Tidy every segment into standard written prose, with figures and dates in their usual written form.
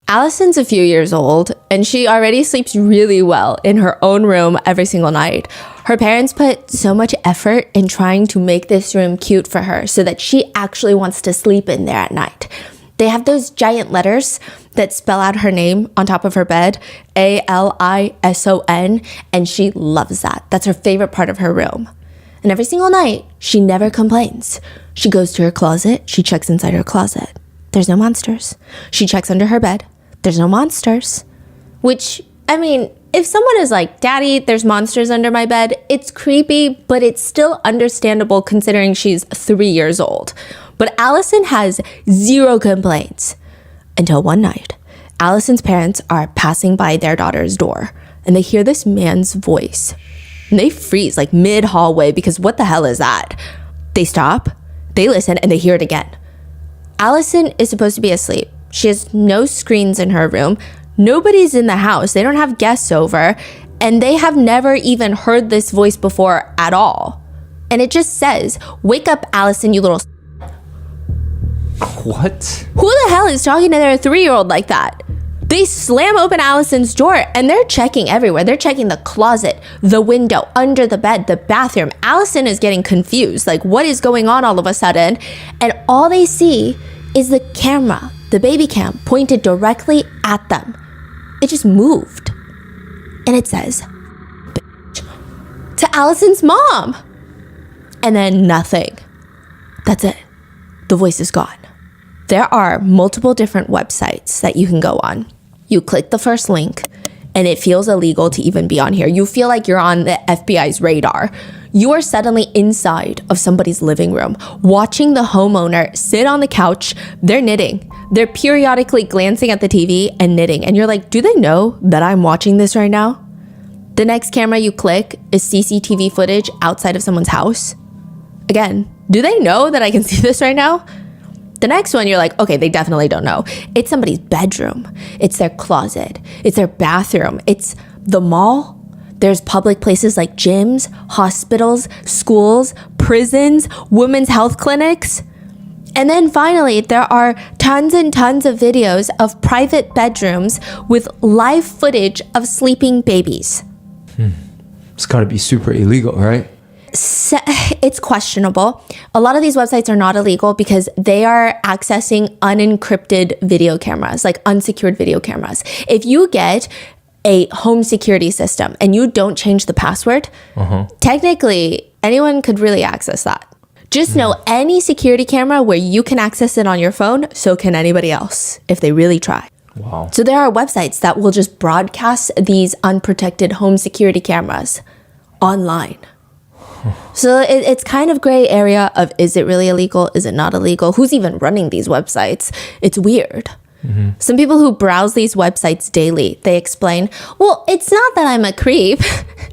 Allison's a few years old, and she already sleeps really well in her own room every single night. Her parents put so much effort in trying to make this room cute for her so that she actually wants to sleep in there at night. They have those giant letters that spell out her name on top of her bed, Alison, and she loves that. That's her favorite part of her room. And every single night, she never complains. She goes to her closet, she checks inside her closet. There's no monsters. She checks under her bed. There's no monsters. Which, I mean, if someone is like, Daddy, there's monsters under my bed, it's creepy, but it's still understandable considering she's 3 years old. But Allison has zero complaints. Until one night, Allison's parents are passing by their daughter's door, and they hear this man's voice. And they freeze like mid-hallway because what the hell is that? They stop, they listen, and they hear it again. Allison is supposed to be asleep. She has no screens in her room. Nobody's in the house. They don't have guests over. And they have never even heard this voice before at all. And it just says, "Wake up, Allison, you little..." What? Who the hell is talking to their 3-year-old like that? They slam open Allison's door and they're checking everywhere. They're checking the closet, the window, under the bed, the bathroom. Allison is getting confused. Like, what is going on all of a sudden? And all they see is the camera, the baby cam, pointed directly at them. It just moved. And it says, "Bitch," to Allison's mom. And then nothing. That's it. The voice is gone. There are multiple different websites that you can go on. You click the first link and it feels illegal to even be on here. You feel like you're on the FBI's radar. You are suddenly inside of somebody's living room, watching the homeowner sit on the couch. They're knitting. They're periodically glancing at the TV and knitting. And you're like, do they know that I'm watching this right now? The next camera you click is CCTV footage outside of someone's house. Again, do they know that I can see this right now? The next one, you're like, okay, they definitely don't know. It's somebody's bedroom. It's their closet. It's their bathroom. It's the mall. There's public places like gyms, hospitals, schools, prisons, women's health clinics. And then finally, there are tons and tons of videos of private bedrooms with live footage of sleeping babies. It's gotta be super illegal, right? It's questionable. A lot of these websites are not illegal because they are accessing unencrypted video cameras, like unsecured video cameras. If you get a home security system and you don't change the password, technically anyone could really access that. Just know any security camera where you can access it on your phone, so can anybody else if they really try. Wow. So there are websites that will just broadcast these unprotected home security cameras online. So it's kind of gray area of, is it really illegal? Is it not illegal? Who's even running these websites? It's weird. Some people who browse these websites daily, they explain, well, it's not that I'm a creep.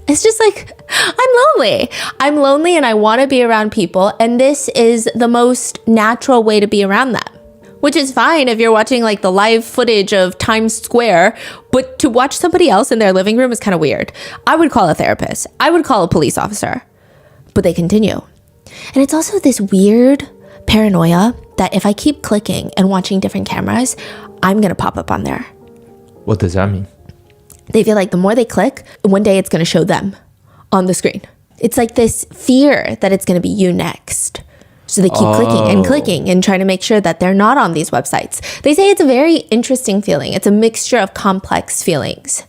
It's just like, I'm lonely. I'm lonely and I want to be around people. And this is the most natural way to be around them. Which is fine if you're watching like the live footage of Times Square, but to watch somebody else in their living room is kind of weird. I would call a therapist. I would call a police officer. But they continue. And it's also this weird paranoia that if I keep clicking and watching different cameras, I'm going to pop up on there. What does that mean? They feel like the more they click, one day it's going to show them on the screen. It's like this fear that it's going to be you next. So they keep clicking and trying to make sure that they're not on these websites. They say it's a very interesting feeling. It's a mixture of complex feelings.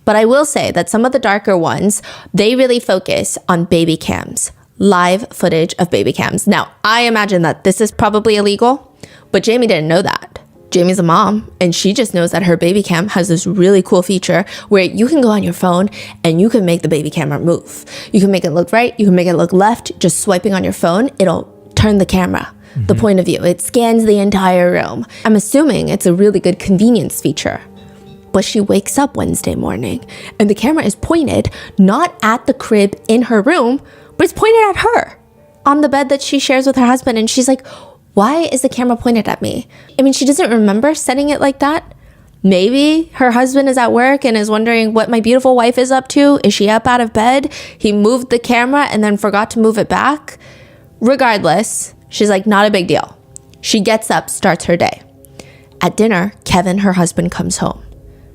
But I will say that some of the darker ones, they really focus on baby cams, live footage of baby cams. Now, I imagine that this is probably illegal, but Jamie didn't know that. Jamie's a mom, and she just knows that her baby cam has this really cool feature where you can go on your phone and you can make the baby camera move. You can make it look right, you can make it look left. Just swiping on your phone, it'll turn the camera, the point of view. It scans the entire room. I'm assuming it's a really good convenience feature. But she wakes up Wednesday morning and the camera is pointed not at the crib in her room, but it's pointed at her on the bed that she shares with her husband. And she's like, why is the camera pointed at me? I mean, she doesn't remember setting it like that. Maybe her husband is at work and is wondering what my beautiful wife is up to. Is she up out of bed? He moved the camera and then forgot to move it back. Regardless, she's like, not a big deal. She gets up, starts her day. At dinner, Kevin, her husband, comes home.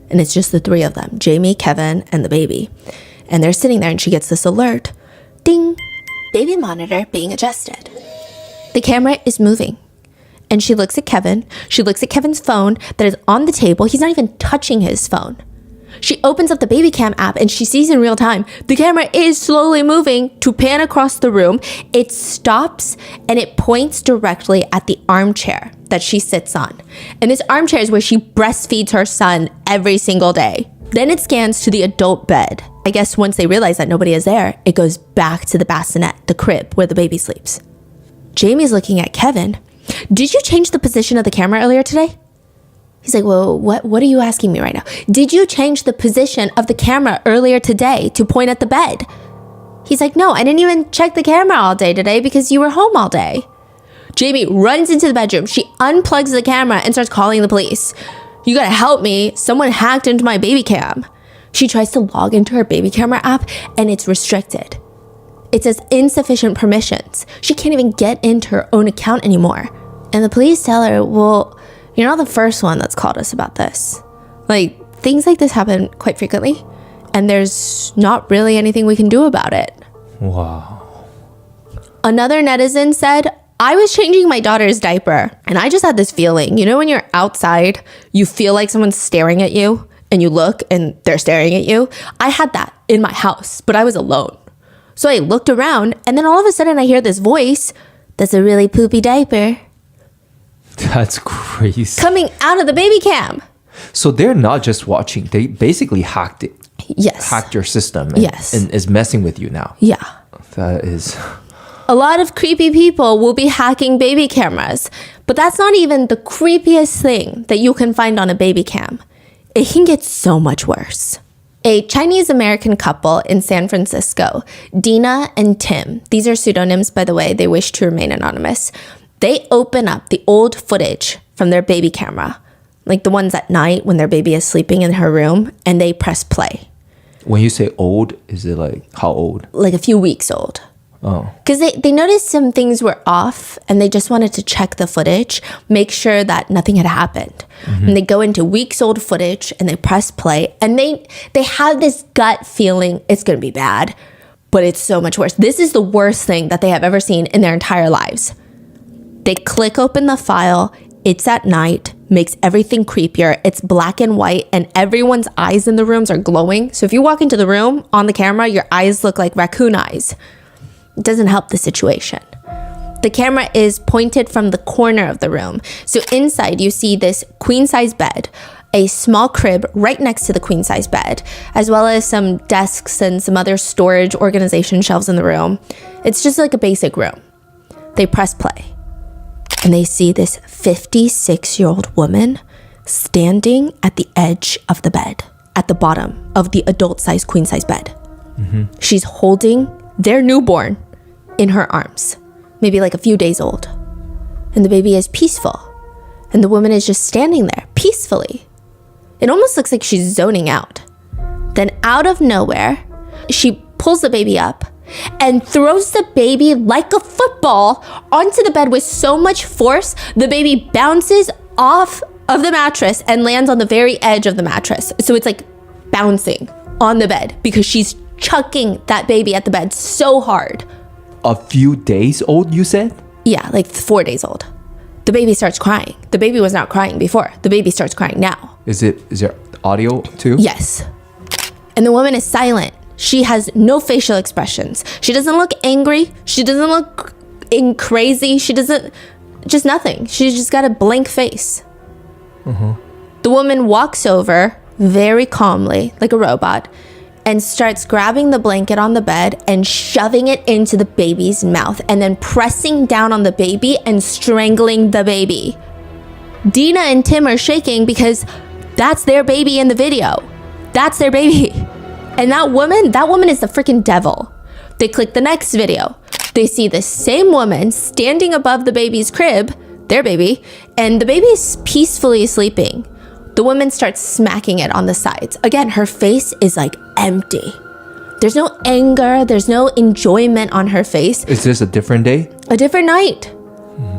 And it's just the three of them, Jamie, Kevin, and the baby. And they're sitting there and she gets this alert. Ding! Baby monitor being adjusted. The camera is moving. And she looks at Kevin. She looks at Kevin's phone that is on the table. He's not even touching his phone. She opens up the baby cam app and she sees in real time the camera is slowly moving to pan across the room. It stops and it points directly at the armchair that she sits on. And this armchair is where she breastfeeds her son every single day. Then it scans to the adult bed. I guess once they realize that nobody is there, it goes back to the bassinet, the crib where the baby sleeps. Jamie's looking at Kevin. Did you change the position of the camera earlier today? He's like, well, what are you asking me right now? Did you change the position of the camera earlier today to point at the bed? He's like, no, I didn't even check the camera all day today because you were home all day. Jamie runs into the bedroom. She unplugs the camera and starts calling the police. You gotta help me. Someone hacked into my baby cam. She tries to log into her baby camera app and it's restricted. It says insufficient permissions. She can't even get into her own account anymore. And the police tell her, well, you're not the first one that's called us about this. Like, things like this happen quite frequently, and there's not really anything we can do about it. Wow. Another netizen said, I was changing my daughter's diaper, and I just had this feeling. You know when you're outside, you feel like someone's staring at you, and you look, and they're staring at you? I had that in my house, but I was alone. So I looked around, and then all of a sudden I hear this voice, that's a really poopy diaper. That's crazy. Coming out of the baby cam. So they're not just watching. They basically hacked it. Yes. Hacked your system. And, Yes. And is messing with you now. Yeah. That is... A lot of creepy people will be hacking baby cameras. But that's not even the creepiest thing that you can find on a baby cam. It can get so much worse. A Chinese-American couple in San Francisco, Dina and Tim, these are pseudonyms, by the way, they wish to remain anonymous. They open up the old footage from their baby camera, like the ones at night when their baby is sleeping in her room, and they press play. When you say old, is it like how old? Like a few weeks old. Oh. Because they noticed some things were off, and they just wanted to check the footage, make sure that nothing had happened. Mm-hmm. And they go into weeks old footage, and they press play, and they have this gut feeling it's going to be bad, but it's so much worse. This is the worst thing that they have ever seen in their entire lives. They click open the file, it's at night, makes everything creepier, it's black and white, and everyone's eyes in the rooms are glowing. So if you walk into the room on the camera, your eyes look like raccoon eyes. It doesn't help the situation. The camera is pointed from the corner of the room. So inside you see this queen-size bed, a small crib right next to the queen-size bed, as well as some desks and some other storage organization shelves in the room. It's just like a basic room. They press play. And they see this 56-year-old woman standing at the edge of the bed, at the bottom of the adult-sized queen-size bed. Mm-hmm. She's holding their newborn in her arms, maybe like a few days old. And the baby is peaceful. And the woman is just standing there peacefully. It almost looks like she's zoning out. Then out of nowhere, she pulls the baby up and throws the baby like a football onto the bed with so much force, the baby bounces off of the mattress and lands on the very edge of the mattress. So it's like bouncing on the bed because she's chucking that baby at the bed so hard. A few days old, you said? Yeah, like 4 days old. The baby starts crying. The baby was not crying before. The baby starts crying now. Is there audio too? Yes. And the woman is silent. She has no facial expressions. She doesn't look angry. She doesn't look crazy. She doesn't, just nothing. She's just got a blank face. Mm-hmm. The woman walks over very calmly, like a robot, and starts grabbing the blanket on the bed and shoving it into the baby's mouth and then pressing down on the baby and strangling the baby. Dina and Tim are shaking because that's their baby in the video. That's their baby. And that woman is the freaking devil. They click the next video. They see the same woman standing above the baby's crib, their baby, and the baby is peacefully sleeping. The woman starts smacking it on the sides. Again, her face is like empty. There's no anger. There's no enjoyment on her face. Is this a different day? A different night.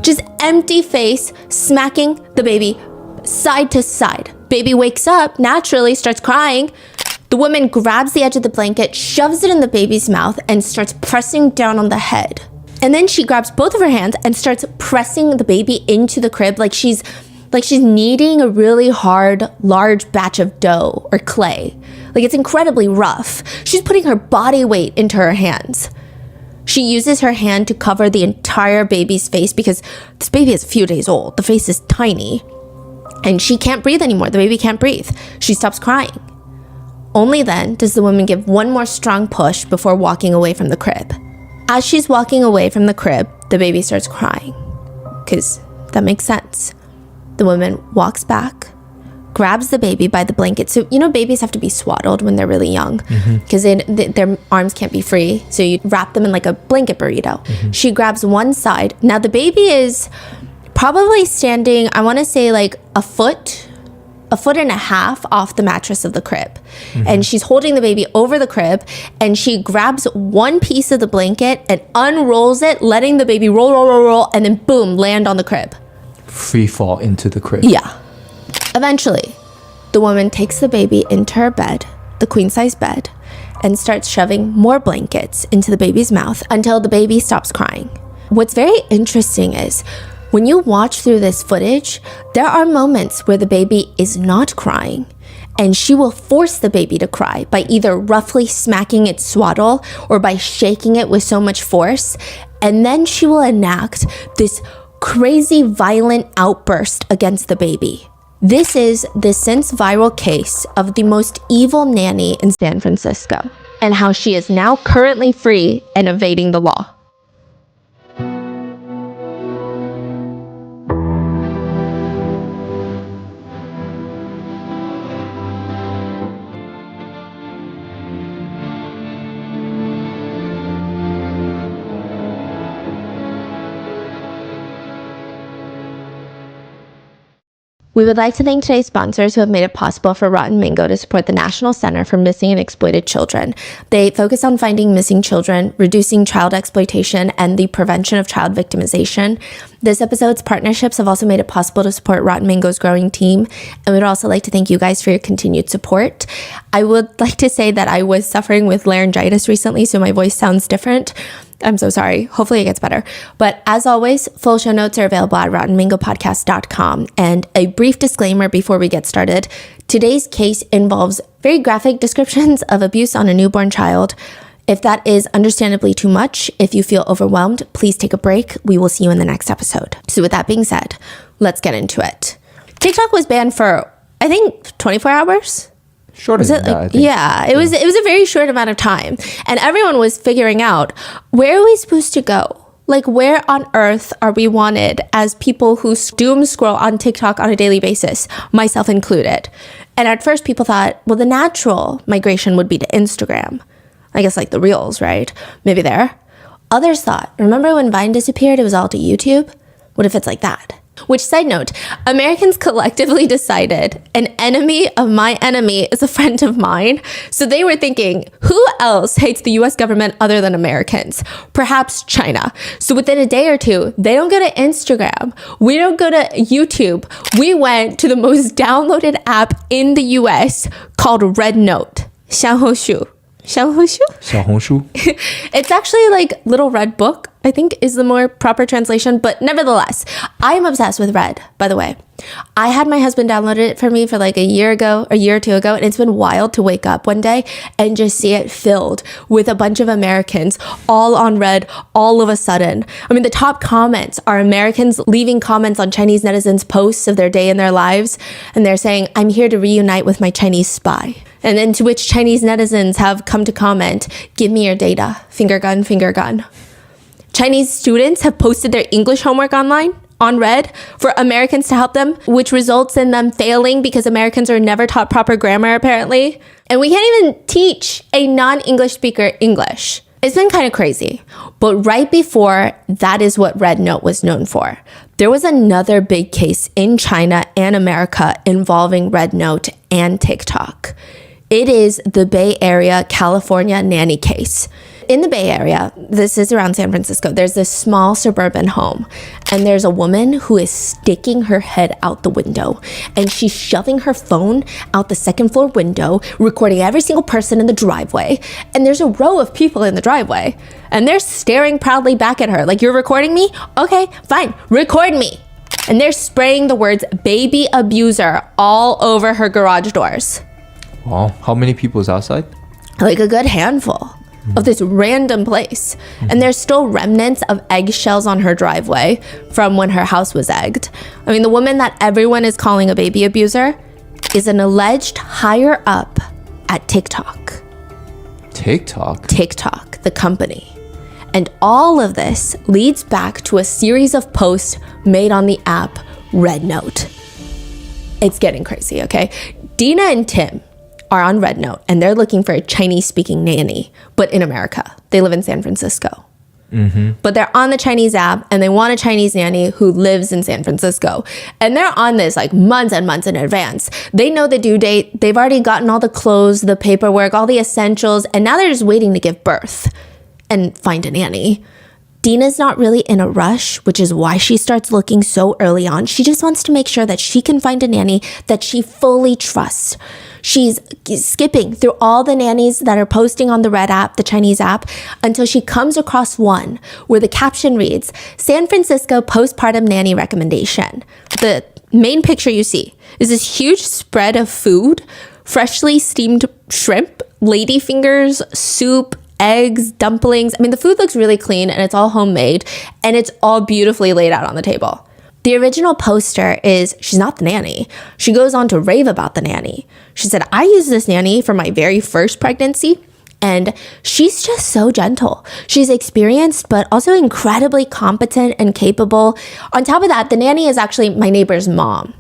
Just empty face, smacking the baby side to side. Baby wakes up, naturally starts crying. The woman grabs the edge of the blanket, shoves it in the baby's mouth, and starts pressing down on the head. And then she grabs both of her hands and starts pressing the baby into the crib like she's kneading a really hard, large batch of dough or clay. Like, it's incredibly rough. She's putting her body weight into her hands. She uses her hand to cover the entire baby's face because this baby is a few days old. The face is tiny. And she can't breathe anymore. The baby can't breathe. She stops crying. Only then does the woman give one more strong push before walking away from the crib. As she's walking away from the crib, the baby starts crying. Because that makes sense. The woman walks back, grabs the baby by the blanket. So, babies have to be swaddled when they're really young because their arms can't be free. So you wrap them in like a blanket burrito. She grabs one side. Now the baby is probably standing, I want to say like a foot and a half off the mattress of the crib. And she's holding the baby over the crib, and she grabs one piece of the blanket and unrolls it, letting the baby roll, and then boom, land on the crib. Free fall into the crib. Yeah. Eventually, the woman takes the baby into her bed, the queen-size bed, and starts shoving more blankets into the baby's mouth until the baby stops crying. What's very interesting is when you watch through this footage, there are moments where the baby is not crying, and she will force the baby to cry by either roughly smacking its swaddle or by shaking it with so much force, and then she will enact this crazy violent outburst against the baby. This is the since viral case of the most evil nanny in San Francisco, and how she is now currently free and evading the law. We would like to thank today's sponsors who have made it possible for Rotten Mango to support the National Center for Missing and Exploited Children. They focus on finding missing children, reducing child exploitation, and the prevention of child victimization. This episode's partnerships have also made it possible to support Rotten Mango's growing team, and we'd also like to thank you guys for your continued support. I would like to say that I was suffering with laryngitis recently, so my voice sounds different. I'm so sorry. Hopefully it gets better. But as always, full show notes are available at rottenmangopodcast.com. And a brief disclaimer before we get started. Today's case involves very graphic descriptions of abuse on a newborn child. If that is understandably too much, if you feel overwhelmed, please take a break. We will see you in the next episode. So with that being said, let's get into it. TikTok was banned for, I think, 24 hours. Shorter than that, I think. Yeah, it was a very short amount of time. And everyone was figuring out, where are we supposed to go? Like, where on earth are we wanted as people who doom scroll on TikTok on a daily basis, myself included? And at first people thought, well, the natural migration would be to Instagram. I guess like the Reels, right? Maybe there. Others thought, remember when Vine disappeared, it was all to YouTube? What if it's like that? Which, side note, Americans collectively decided an enemy of my enemy is a friend of mine. So they were thinking, who else hates the US government other than Americans? Perhaps China. So within a day or two, they don't go to Instagram. We don't go to YouTube. We went to the most downloaded app in the US called Red Note. 小红书. 小红书? 小红书. It's actually like Little Red Book, I think is the more proper translation. But nevertheless, I am obsessed with Red, by the way. I had my husband download it for me for like a year or two ago. And it's been wild to wake up one day and just see it filled with a bunch of Americans all on Red all of a sudden. I mean, the top comments are Americans leaving comments on Chinese netizens' posts of their day in their lives. And they're saying, I'm here to reunite with my Chinese spy. And then to which Chinese netizens have come to comment, give me your data, finger gun, finger gun. Chinese students have posted their English homework online on Red for Americans to help them, which results in them failing because Americans are never taught proper grammar, apparently. And we can't even teach a non-English speaker English. It's been kind of crazy. But right before, that is what Red Note was known for. There was another big case in China and America involving Red Note and TikTok. It is the Bay Area, California nanny case. In the Bay Area, this is around San Francisco, there's this small suburban home, and there's a woman who is sticking her head out the window, and she's shoving her phone out the second floor window, recording every single person in the driveway, and there's a row of people in the driveway, and they're staring proudly back at her, like, you're recording me? Okay, fine, record me. And they're spraying the words baby abuser all over her garage doors. Wow. How many people is outside? Like a good handful of this random place. And there's still remnants of eggshells on her driveway from when her house was egged. I mean, the woman that everyone is calling a baby abuser is an alleged higher up at TikTok. TikTok, the company. And all of this leads back to a series of posts made on the app Red Note. It's getting crazy, okay? Dina and Tim are on Red Note, and they're looking for a Chinese-speaking nanny, but in America. They live in San Francisco. But they're on the Chinese app, and they want a Chinese nanny who lives in San Francisco. And they're on this like months and months in advance. They know the due date. They've already gotten all the clothes, the paperwork, all the essentials, and now they're just waiting to give birth and find a nanny. Dina's not really in a rush, which is why she starts looking so early on. She just wants to make sure that she can find a nanny that she fully trusts. She's skipping through all the nannies that are posting on the Red app, the Chinese app, until she comes across one where the caption reads, San Francisco postpartum nanny recommendation. The main picture you see is this huge spread of food, freshly steamed shrimp, ladyfingers, soup, eggs, dumplings. I mean, the food looks really clean and it's all homemade and it's all beautifully laid out on the table. The original poster is, she's not the nanny. She goes on to rave about the nanny. She said, I used this nanny for my very first pregnancy and she's just so gentle. She's experienced, but also incredibly competent and capable. On top of that, the nanny is actually my neighbor's mom.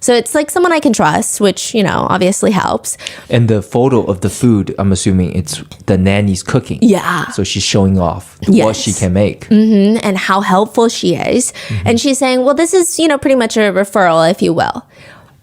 So it's like someone I can trust, which, you know, obviously helps. And the photo of the food, I'm assuming it's the nanny's cooking. Yeah. So she's showing off what she can make. And how helpful she is. And she's saying, well, this is, you know, pretty much a referral, if you will.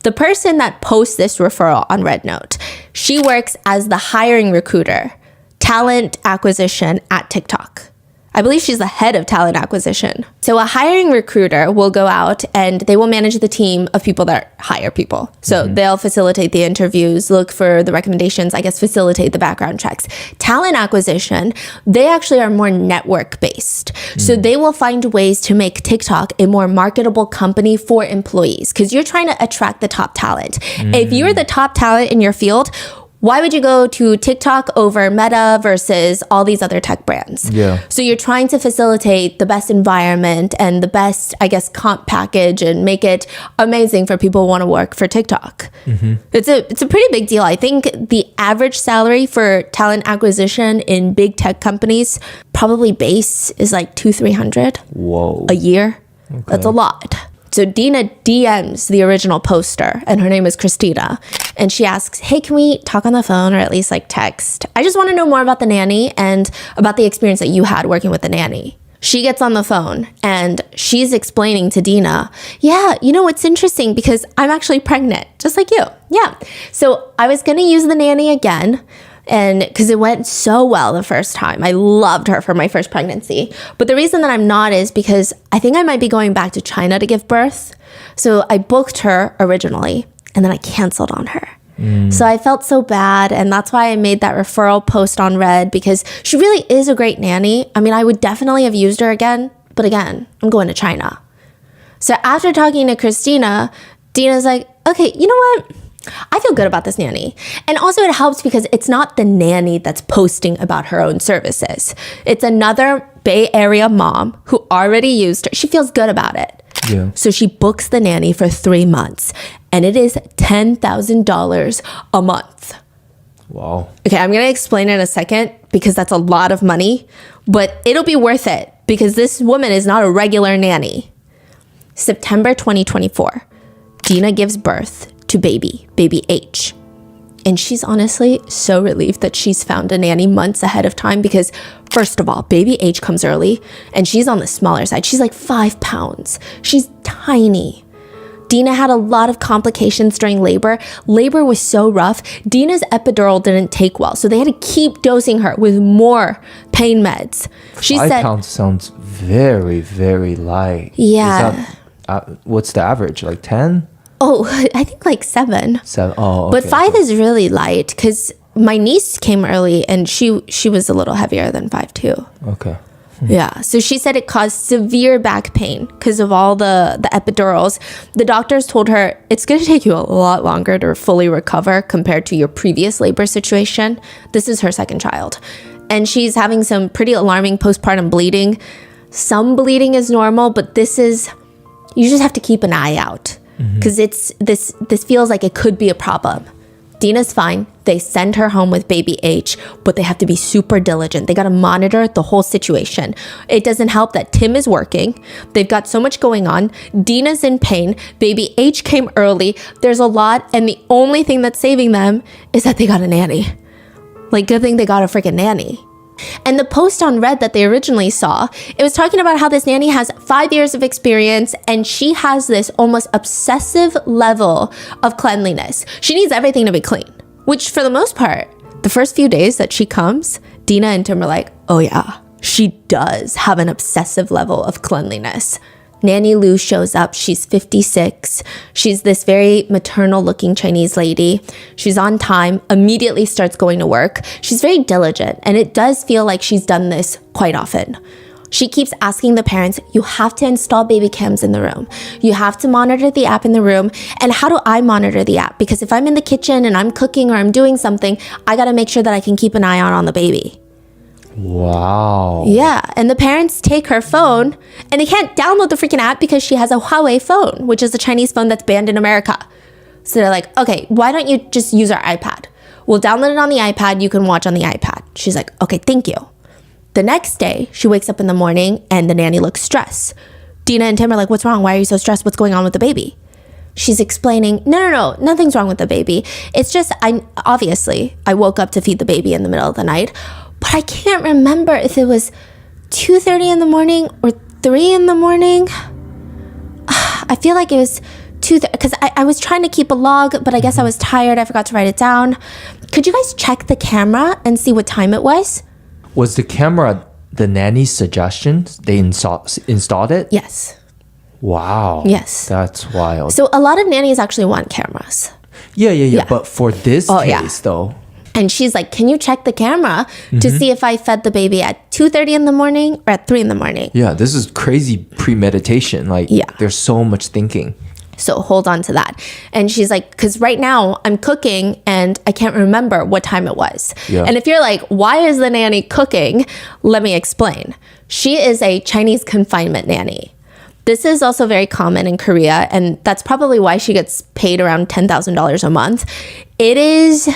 The person that posts this referral on Red Note, she works as the hiring recruiter, talent acquisition at TikTok. I believe she's the head of talent acquisition. So a hiring recruiter will go out and they will manage the team of people that hire people. So they'll facilitate the interviews, look for the recommendations, I guess facilitate the background checks. Talent acquisition, they actually are more network based. So they will find ways to make TikTok a more marketable company for employees because you're trying to attract the top talent. If you're the top talent in your field, why would you go to TikTok over Meta versus all these other tech brands? Yeah. So you're trying to facilitate the best environment and the best, I guess, comp package and make it amazing for people who want to work for TikTok. It's a pretty big deal. I think the average salary for talent acquisition in big tech companies, probably base is like $200-300 Whoa. a year. Okay. That's a lot. So Dina DMs the original poster, and her name is Christina. And she asks, hey, can we talk on the phone or at least like text? I just want to know more about the nanny and about the experience that you had working with the nanny. She gets on the phone and she's explaining to Dina, yeah, you know, it's interesting because I'm actually pregnant, just like you. Yeah. So I was going to use the nanny again. And because it went so well the first time. I loved her for my first pregnancy. But the reason that I'm not is because I think I might be going back to China to give birth. So I booked her originally and then I canceled on her. So I felt so bad. And that's why I made that referral post on Red because she really is a great nanny. I mean, I would definitely have used her again. But again, I'm going to China. So after talking to Christina, Dina's like, okay, you know what? I feel good about this nanny. And also it helps because it's not the nanny that's posting about her own services. It's another Bay Area mom who already used her. She feels good about it. Yeah. So she books the nanny for 3 months and it is $10,000 a month. Wow. Okay, I'm going to explain in a second because that's a lot of money, but it'll be worth it because this woman is not a regular nanny. September 2024, Dina gives birth to baby H. And she's honestly so relieved that she's found a nanny months ahead of time because first of all, baby H comes early and she's on the smaller side. She's like 5 pounds. She's tiny. Dina had a lot of complications during labor. Labor was so rough. Dina's epidural didn't take well, so they had to keep dosing her with more pain meds. She 5 said, pounds sounds very, very light. Yeah. Is that, what's the average? Like 10? oh, I think like 7. 7? Oh, okay. But 5 is really light because my niece came early and she was a little heavier than 5 too. Okay. Yeah. So she said it caused severe back pain because of all the epidurals. The doctors told her it's going to take you a lot longer to fully recover compared to your previous labor situation. This is her second child. And she's having some pretty alarming postpartum bleeding. Some bleeding is normal, but this is, you just have to keep an eye out because this feels like it could be a problem. Dina's fine. They send her home with baby H, but they have to be super diligent. They got to monitor the whole situation. It doesn't help that Tim is working. They've got so much going on. Dina's in pain. Baby H came early. There's a lot. And the only thing that's saving them is that they got a nanny. Like, good thing they got a freaking nanny. And the post on Red that they originally saw, it was talking about how this nanny has 5 years of experience and she has this almost obsessive level of cleanliness. She needs everything to be clean, which for the most part, the first few days that she comes, Dina and Tim are like, oh yeah, she does have an obsessive level of cleanliness. Nanny Lu shows up. She's 56. She's this very maternal looking Chinese lady. She's on time, immediately starts going to work. She's very diligent, and it does feel like she's done this quite often. She keeps asking the parents, you have to install baby cams in the room. You have to monitor the app in the room. And how do I monitor the app? Because if I'm in the kitchen and I'm cooking or I'm doing something, I got to make sure that I can keep an eye on the baby. Wow. Yeah, and the parents take her phone and they can't download the freaking app because she has a Huawei phone, which is a Chinese phone that's banned in America. So they're like, okay, why don't you just use our iPad? We'll download it on the iPad. You can watch on the iPad. She's like, okay, thank you. The next day, she wakes up in the morning and the nanny looks stressed. Dina and Tim are like, what's wrong? Why are you so stressed? What's going on with the baby? She's explaining, no, nothing's wrong with the baby. It's just, I woke up to feed the baby in the middle of the night. But I can't remember if it was 2:30 in the morning or 3 in the morning. I feel like it was 2, because I was trying to keep a log, but I guess I was tired. I forgot to write it down. Could you guys check the camera and see what time it was? Was the camera the nanny's suggestion? They installed it? Yes. Wow. Yes. That's wild. So a lot of nannies actually want cameras. Yeah. But for this case, though. And she's like, can you check the camera to see if I fed the baby at 2:30 in the morning or at 3 in the morning? Yeah, this is crazy premeditation. Like, there's so much thinking. So hold on to that. And she's like, because right now I'm cooking and I can't remember what time it was. Yeah. And if you're like, why is the nanny cooking? Let me explain. She is a Chinese confinement nanny. This is also very common in Korea, and that's probably why she gets paid around $10,000 a month. It is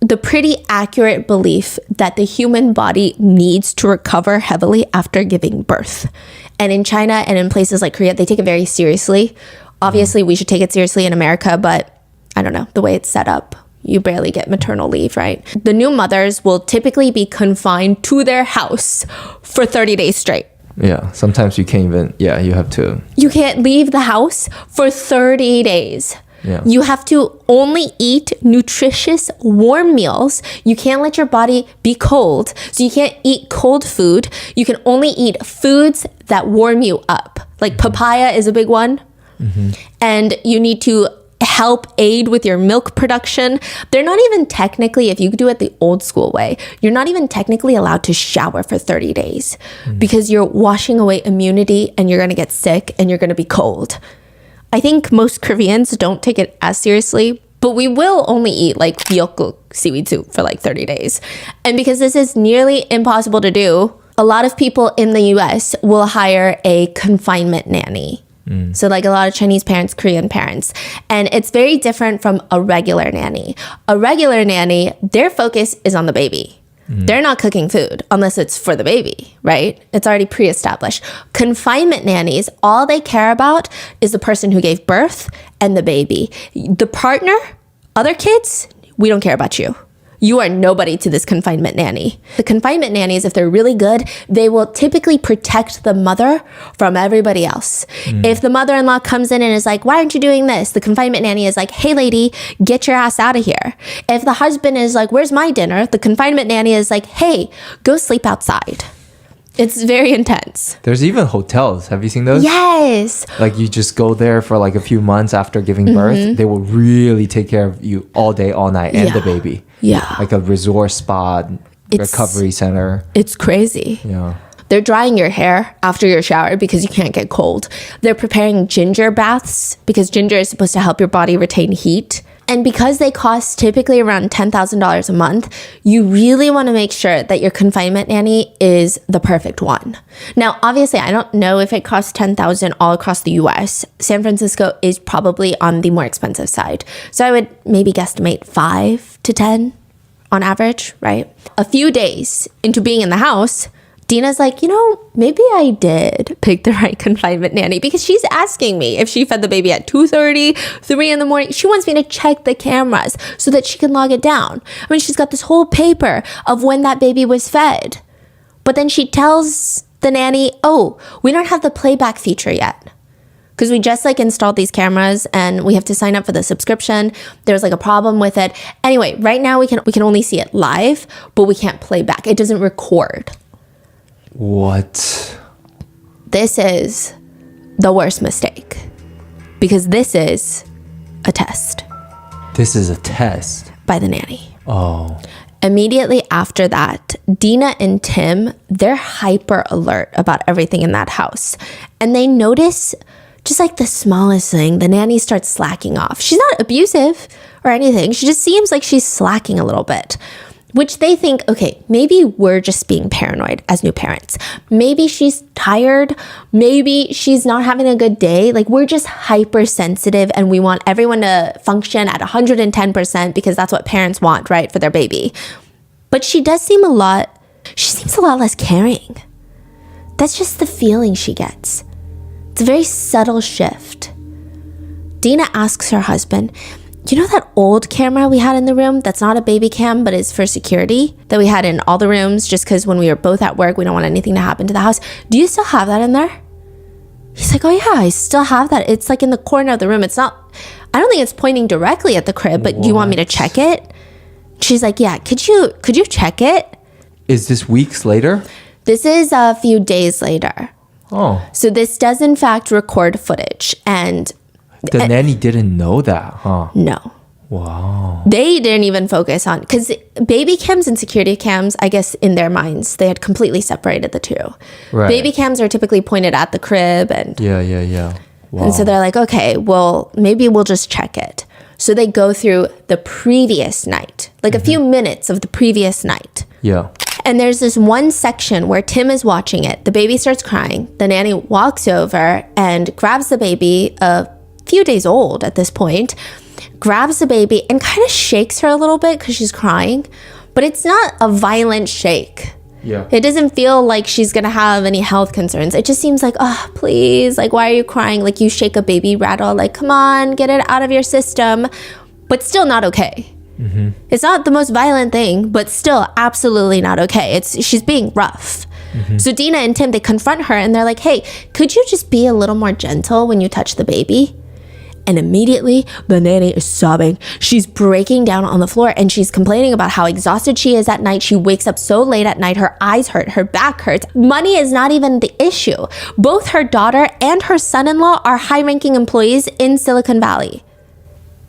the pretty accurate belief that the human body needs to recover heavily after giving birth. And in China and in places like Korea, they take it very seriously. Obviously, we should take it seriously in America, but I don't know, the way it's set up, you barely get maternal leave, right? The new mothers will typically be confined to their house for 30 days straight. Yeah, sometimes you can't even, you have to. You can't leave the house for 30 days. Yeah. You have to only eat nutritious, warm meals. You can't let your body be cold. So you can't eat cold food. You can only eat foods that warm you up. Like papaya is a big one. And you need to help aid with your milk production. They're not even technically, if you do it the old school way, you're not even technically allowed to shower for 30 days because you're washing away immunity and you're going to get sick and you're going to be cold. I think most Koreans don't take it as seriously, but we will only eat like miyeokguk, seaweed soup, for like 30 days. And because this is nearly impossible to do, a lot of people in the US will hire a confinement nanny. So like a lot of Chinese parents, Korean parents. And it's very different from a regular nanny. A regular nanny, their focus is on the baby. They're not cooking food unless it's for the baby, right? It's already pre-established. Confinement nannies, all they care about is the person who gave birth and the baby. The partner, other kids, we don't care about you. you are nobody to this confinement nanny. The confinement nannies, if they're really good, they will typically protect the mother from everybody else. If the mother-in-law comes in and is like, why aren't you doing this? The confinement nanny is like, hey lady, get your ass out of here. If the husband is like, where's my dinner? The confinement nanny is like, hey, go sleep outside. It's very intense. There's even hotels. Have you seen those? Yes. Like you just go there for like a few months after giving birth. They will really take care of you all day, all night, and the baby. Yeah. Like a resort spa, recovery center. It's crazy. Yeah. They're drying your hair after your shower because you can't get cold. They're preparing ginger baths because ginger is supposed to help your body retain heat. And because they cost typically around $10,000 a month, you really want to make sure that your confinement nanny is the perfect one. Now, obviously, I don't know if it costs $10,000 all across the US. San Francisco is probably on the more expensive side. So I would maybe guesstimate 5 to 10 on average, right? A few days into being in the house, Dina's like, maybe I did pick the right confinement nanny because she's asking me if she fed the baby at 2:30, 3 in the morning. She wants me to check the cameras so that she can log it down. I mean, she's got this whole paper of when that baby was fed. But then she tells the nanny, oh, we don't have the playback feature yet. Because we just installed these cameras and we have to sign up for the subscription. There's a problem with it. Anyway, right now we can only see it live, but we can't play back. It doesn't record. What? This is the worst mistake because this is a test. This is a test. By the nanny. Oh. Immediately after that, Dina and Tim, they're hyper alert about everything in that house. And they notice just the smallest thing, the nanny starts slacking off. She's not abusive or anything. She just seems like she's slacking a little bit. Which they think, okay, maybe we're just being paranoid as new parents. Maybe she's tired. Maybe she's not having a good day. We're just hypersensitive and we want everyone to function at 110% because that's what parents want, right, for their baby. But she seems a lot less caring. That's just the feeling she gets. It's a very subtle shift. Dina asks her husband, you know that old camera we had in the room that's not a baby cam but is for security that we had in all the rooms just because when we were both at work we don't want anything to happen to the house? Do you still have that in there? He's like, oh yeah, I still have that. It's in the corner of the room. It's not, I don't think it's pointing directly at the crib, but do you want me to check it? She's like, yeah, could you check it? Is this weeks later? This is a few days later. Oh. So this does in fact record footage and the nanny didn't know that, huh? No. Wow. They didn't even focus on, because baby cams and security cams, I guess in their minds, they had completely separated the two. Right. Baby cams are typically pointed at the crib and Yeah. Wow. And so they're like, okay, well, maybe we'll just check it. So they go through the previous night, a few minutes of the previous night. Yeah. And there's this one section where Tim is watching it. The baby starts crying. The nanny walks over and grabs the baby, a few days old at this point, grabs the baby and kind of shakes her a little bit because she's crying. But it's not a violent shake. Yeah. It doesn't feel like she's going to have any health concerns. It just seems like, oh, please, why are you crying? You shake a baby rattle, come on, get it out of your system. But still not okay. Mm-hmm. It's not the most violent thing, but still absolutely not okay. She's being rough. Mm-hmm. So Dina and Tim, they confront her and they're like, hey, could you just be a little more gentle when you touch the baby? And immediately, the nanny is sobbing. She's breaking down on the floor and she's complaining about how exhausted she is at night. She wakes up so late at night. Her eyes hurt. Her back hurts. Money is not even the issue. Both her daughter and her son-in-law are high-ranking employees in Silicon Valley.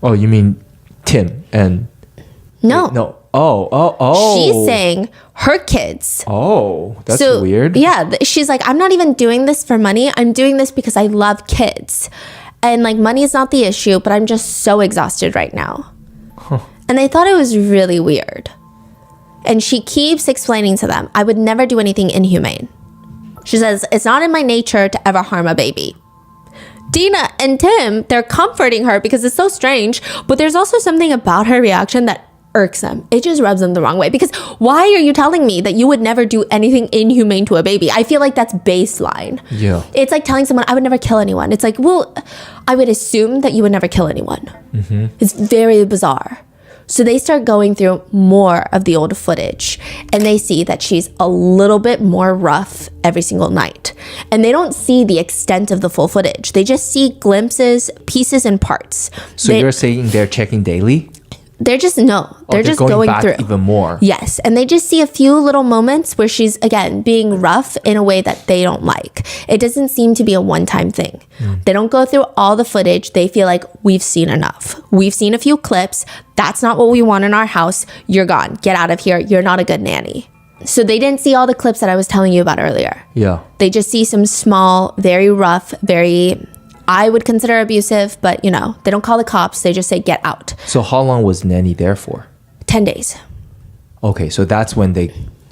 Oh, you mean Tim and... No. No. Oh. She's saying her kids. Oh, that's weird. Yeah. She's like, I'm not even doing this for money. I'm doing this because I love kids. And money is not the issue, but I'm just so exhausted right now. Huh. And they thought it was really weird. And she keeps explaining to them, I would never do anything inhumane. She says, it's not in my nature to ever harm a baby. Dina and Tim, they're comforting her because it's so strange, but there's also something about her reaction that irks them. It just rubs them the wrong way. Because why are you telling me that you would never do anything inhumane to a baby? I feel like that's baseline. Yeah. It's like telling someone, I would never kill anyone. It's like, well, I would assume that you would never kill anyone. Mm-hmm. It's very bizarre. So they start going through more of the old footage and they see that she's a little bit more rough every single night. And they don't see the extent of the full footage. They just see glimpses, pieces, and parts. So you're saying they're checking daily? They're just just going back through even more. Yes, and they just see a few little moments where she's again being rough in a way that they don't like. It doesn't seem to be a one-time thing. They don't go through all the footage. They feel like we've seen enough. We've seen a few clips. That's not what we want in our house. You're gone. Get out of here. You're not a good nanny. So they didn't see all the clips that I was telling you about earlier. Yeah. They just see some small, very rough, very I would consider abusive, but you know, they don't call the cops. They just say, get out. So how long was Nanny there for? 10 days. Okay, so that's when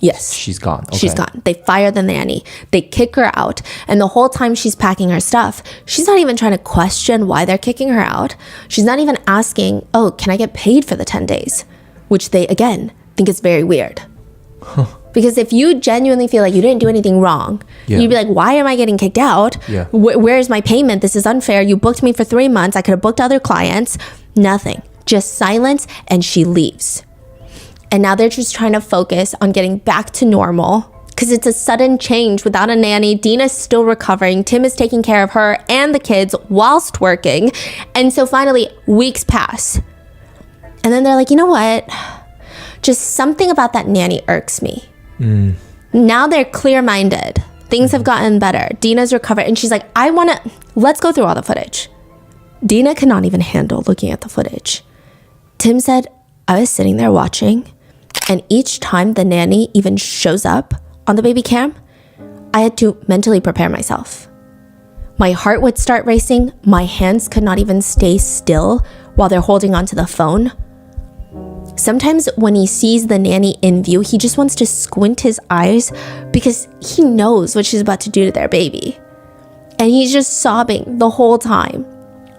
Yes. she's gone. Okay. She's gone. They fire the nanny. They kick her out. And the whole time she's packing her stuff, she's not even trying to question why they're kicking her out. She's not even asking, oh, can I get paid for the 10 days? Which they, again, think is very weird. Because if you genuinely feel like you didn't do anything wrong, you'd be like, why am I getting kicked out? Yeah. Where's my payment? This is unfair. You booked me for 3 months. I could have booked other clients. Nothing. Just silence, and she leaves. And now they're just trying to focus on getting back to normal because it's a sudden change without a nanny. Dina's still recovering. Tim is taking care of her and the kids whilst working. And so finally, weeks pass. And then they're like, you know what? Just something about that nanny irks me. Now they're clear-minded. Things have gotten better. Dina's recovered. And she's like, let's go through all the footage. Dina cannot even handle looking at the footage. Tim said, I was sitting there watching, and each time the nanny even shows up on the baby cam, I had to mentally prepare myself. My heart would start racing. My hands could not even stay still while they're holding onto the phone. Sometimes when he sees the nanny in view, he just wants to squint his eyes because he knows what she's about to do to their baby. And he's just sobbing the whole time,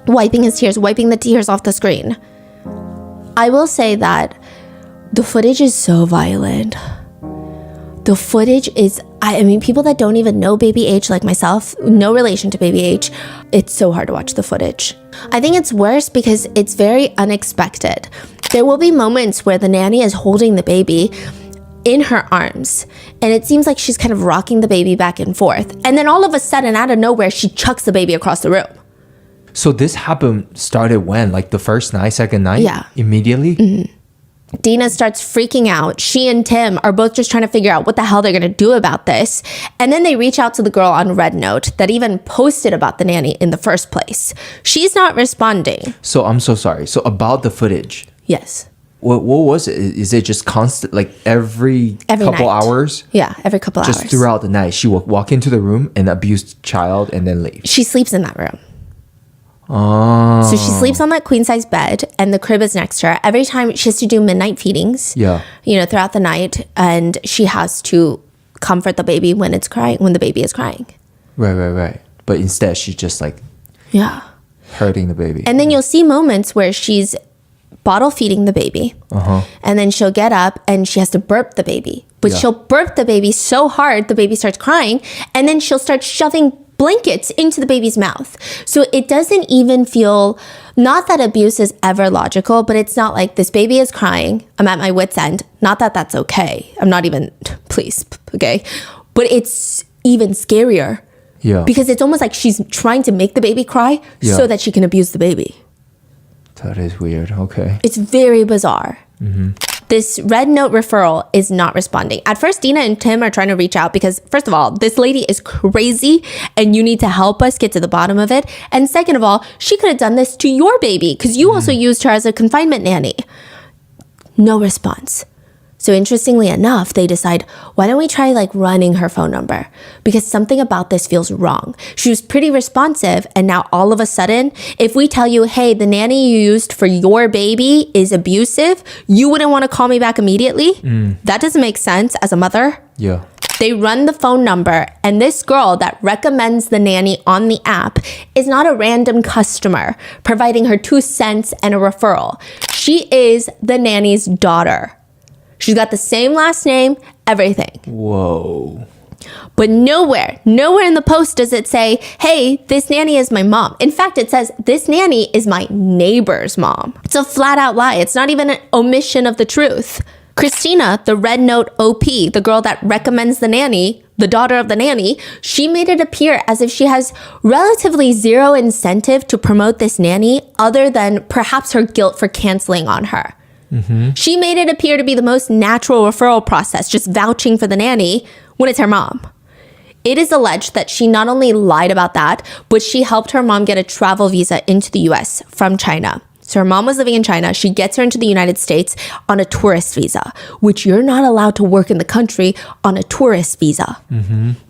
wiping his tears, wiping the tears off the screen. I will say that the footage is so violent. The footage is, I mean, people that don't even know Baby H like myself, no relation to Baby H, it's so hard to watch the footage. I think it's worse because it's very unexpected. There will be moments where the nanny is holding the baby in her arms, and it seems like she's kind of rocking the baby back and forth. And then all of a sudden, out of nowhere, she chucks the baby across the room. So this started when? Like the first night, second night? Yeah. Immediately? Dina starts freaking out. She and Tim are both just trying to figure out what the hell they're going to do about this. And then they reach out to the girl on Red Note that even posted about the nanny in the first place. She's not responding. So I'm so sorry. So about the footage. Yes. What was it? Is it just constant, like every couple night. hours? Yeah, every couple hours. Just throughout the night, she will walk into the room and abuse the child and then leave. She sleeps in that room. Oh. So she sleeps on that queen size bed and the crib is next to her. Every time she has to do midnight feedings, throughout the night, and she has to comfort the baby when the baby is crying. Right. But instead she's just like hurting the baby. And then you'll see moments where she's bottle feeding the baby, and then she'll get up and she has to burp the baby. But she'll burp the baby so hard the baby starts crying, and then she'll start shoving blankets into the baby's mouth. So it doesn't even feel, not that abuse is ever logical, but it's not like this baby is crying, I'm at my wit's end. Not that that's okay. I'm not even, please, okay? But it's even scarier. Yeah. Because it's almost like she's trying to make the baby cry so that she can abuse the baby. That is weird. Okay. It's very bizarre. This Red Note referral is not responding. At first, Dina and Tim are trying to reach out because, first of all, this lady is crazy and you need to help us get to the bottom of it. And second of all, she could have done this to your baby because you also used her as a confinement nanny. No response. So interestingly enough, they decide, why don't we try running her phone number? Because something about this feels wrong. She was pretty responsive, and now all of a sudden, if we tell you, hey, the nanny you used for your baby is abusive, you wouldn't want to call me back immediately? That doesn't make sense as a mother. Yeah. They run the phone number, and this girl that recommends the nanny on the app is not a random customer providing her 2 cents and a referral. She is the nanny's daughter. She's got the same last name, everything. Whoa. But nowhere in the post does it say, hey, this nanny is my mom. In fact, it says, this nanny is my neighbor's mom. It's a flat out lie. It's not even an omission of the truth. Christina, the Red Note OP, the girl that recommends the nanny, the daughter of the nanny, she made it appear as if she has relatively zero incentive to promote this nanny other than perhaps her guilt for canceling on her. She made it appear to be the most natural referral process, just vouching for the nanny when it's her mom. It is alleged that she not only lied about that, but she helped her mom get a travel visa into the US from China. So her mom was living in China. She gets her into the United States on a tourist visa, which you're not allowed to work in the country on a tourist visa.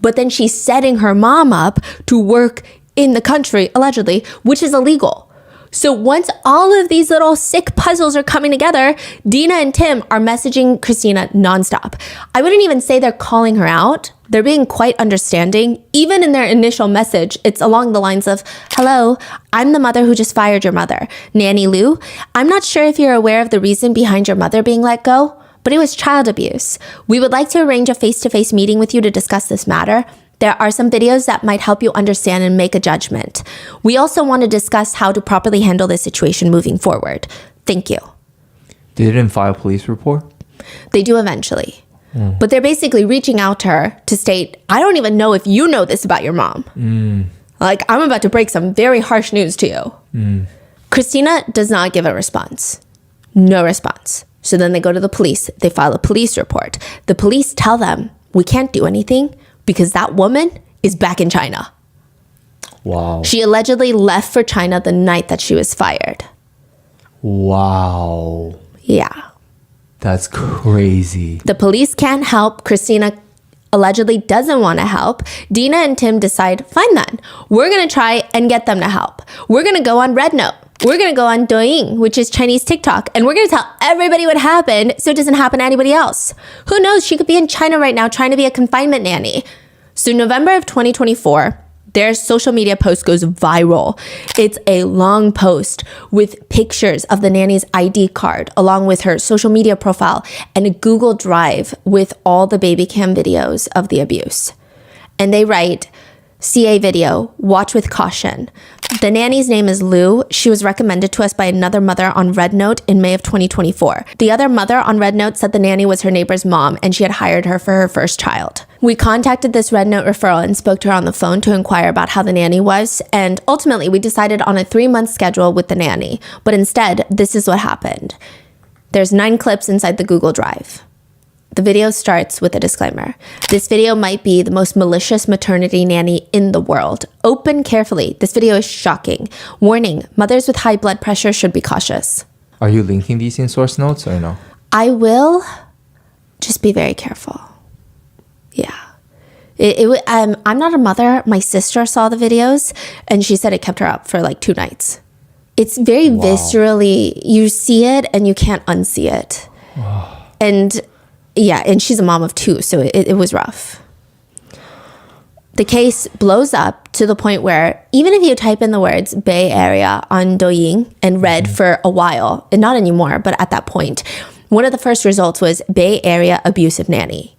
But then she's setting her mom up to work in the country, allegedly, which is illegal. So once all of these little sick puzzles are coming together, Dina and Tim are messaging Christina nonstop. I wouldn't even say they're calling her out. They're being quite understanding. Even in their initial message, it's along the lines of, hello, I'm the mother who just fired your mother, Nanny Lou. I'm not sure if you're aware of the reason behind your mother being let go, but it was child abuse. We would like to arrange a face-to-face meeting with you to discuss this matter. There are some videos that might help you understand and make a judgment. We also want to discuss how to properly handle this situation moving forward. Thank you. They didn't file a police report? They do eventually. But they're basically reaching out to her to state, I don't even know if you know this about your mom. Like, I'm about to break some very harsh news to you. Christina does not give a response. No response. So then they go to the police. They file a police report. The police tell them, we can't do anything because that woman is back in China. Wow. She allegedly left for China the night that she was fired. Wow. Yeah. That's crazy. The police can't help. Christina allegedly doesn't want to help. Dina and Tim decide, fine then, we're going to try and get them to help. We're going to go on Red Note. We're going to go on Douyin, which is Chinese TikTok, and we're going to tell everybody what happened so it doesn't happen to anybody else. Who knows? She could be in China right now trying to be a confinement nanny. So November of 2024, their social media post goes viral. It's a long post with pictures of the nanny's ID card, along with her social media profile, and a Google Drive with all the baby cam videos of the abuse. And they write, CA video, watch with caution. The nanny's name is Lou. She was recommended to us by another mother on Red Note in May of 2024. The other mother on Red Note said the nanny was her neighbor's mom and she had hired her for her first child. We contacted this Red Note referral and spoke to her on the phone to inquire about how the nanny was, and ultimately we decided on a 3-month schedule with the nanny. But instead, this is what happened. There's 9 clips inside the Google Drive. The video starts with a disclaimer. This video might be the most malicious maternity nanny in the world. Open carefully. This video is shocking. Warning, mothers with high blood pressure should be cautious. Are you linking these in source notes or no? I will. Just be very careful. Yeah. I'm not a mother. My sister saw the videos and she said it kept her up for like 2 nights. It's very viscerally, you see it and you can't unsee it. And yeah, and she's a mom of 2, so it was rough. The case blows up to the point where even if you type in the words Bay Area on Douyin and read for a while, and not anymore, but at that point, one of the first results was Bay Area abusive nanny.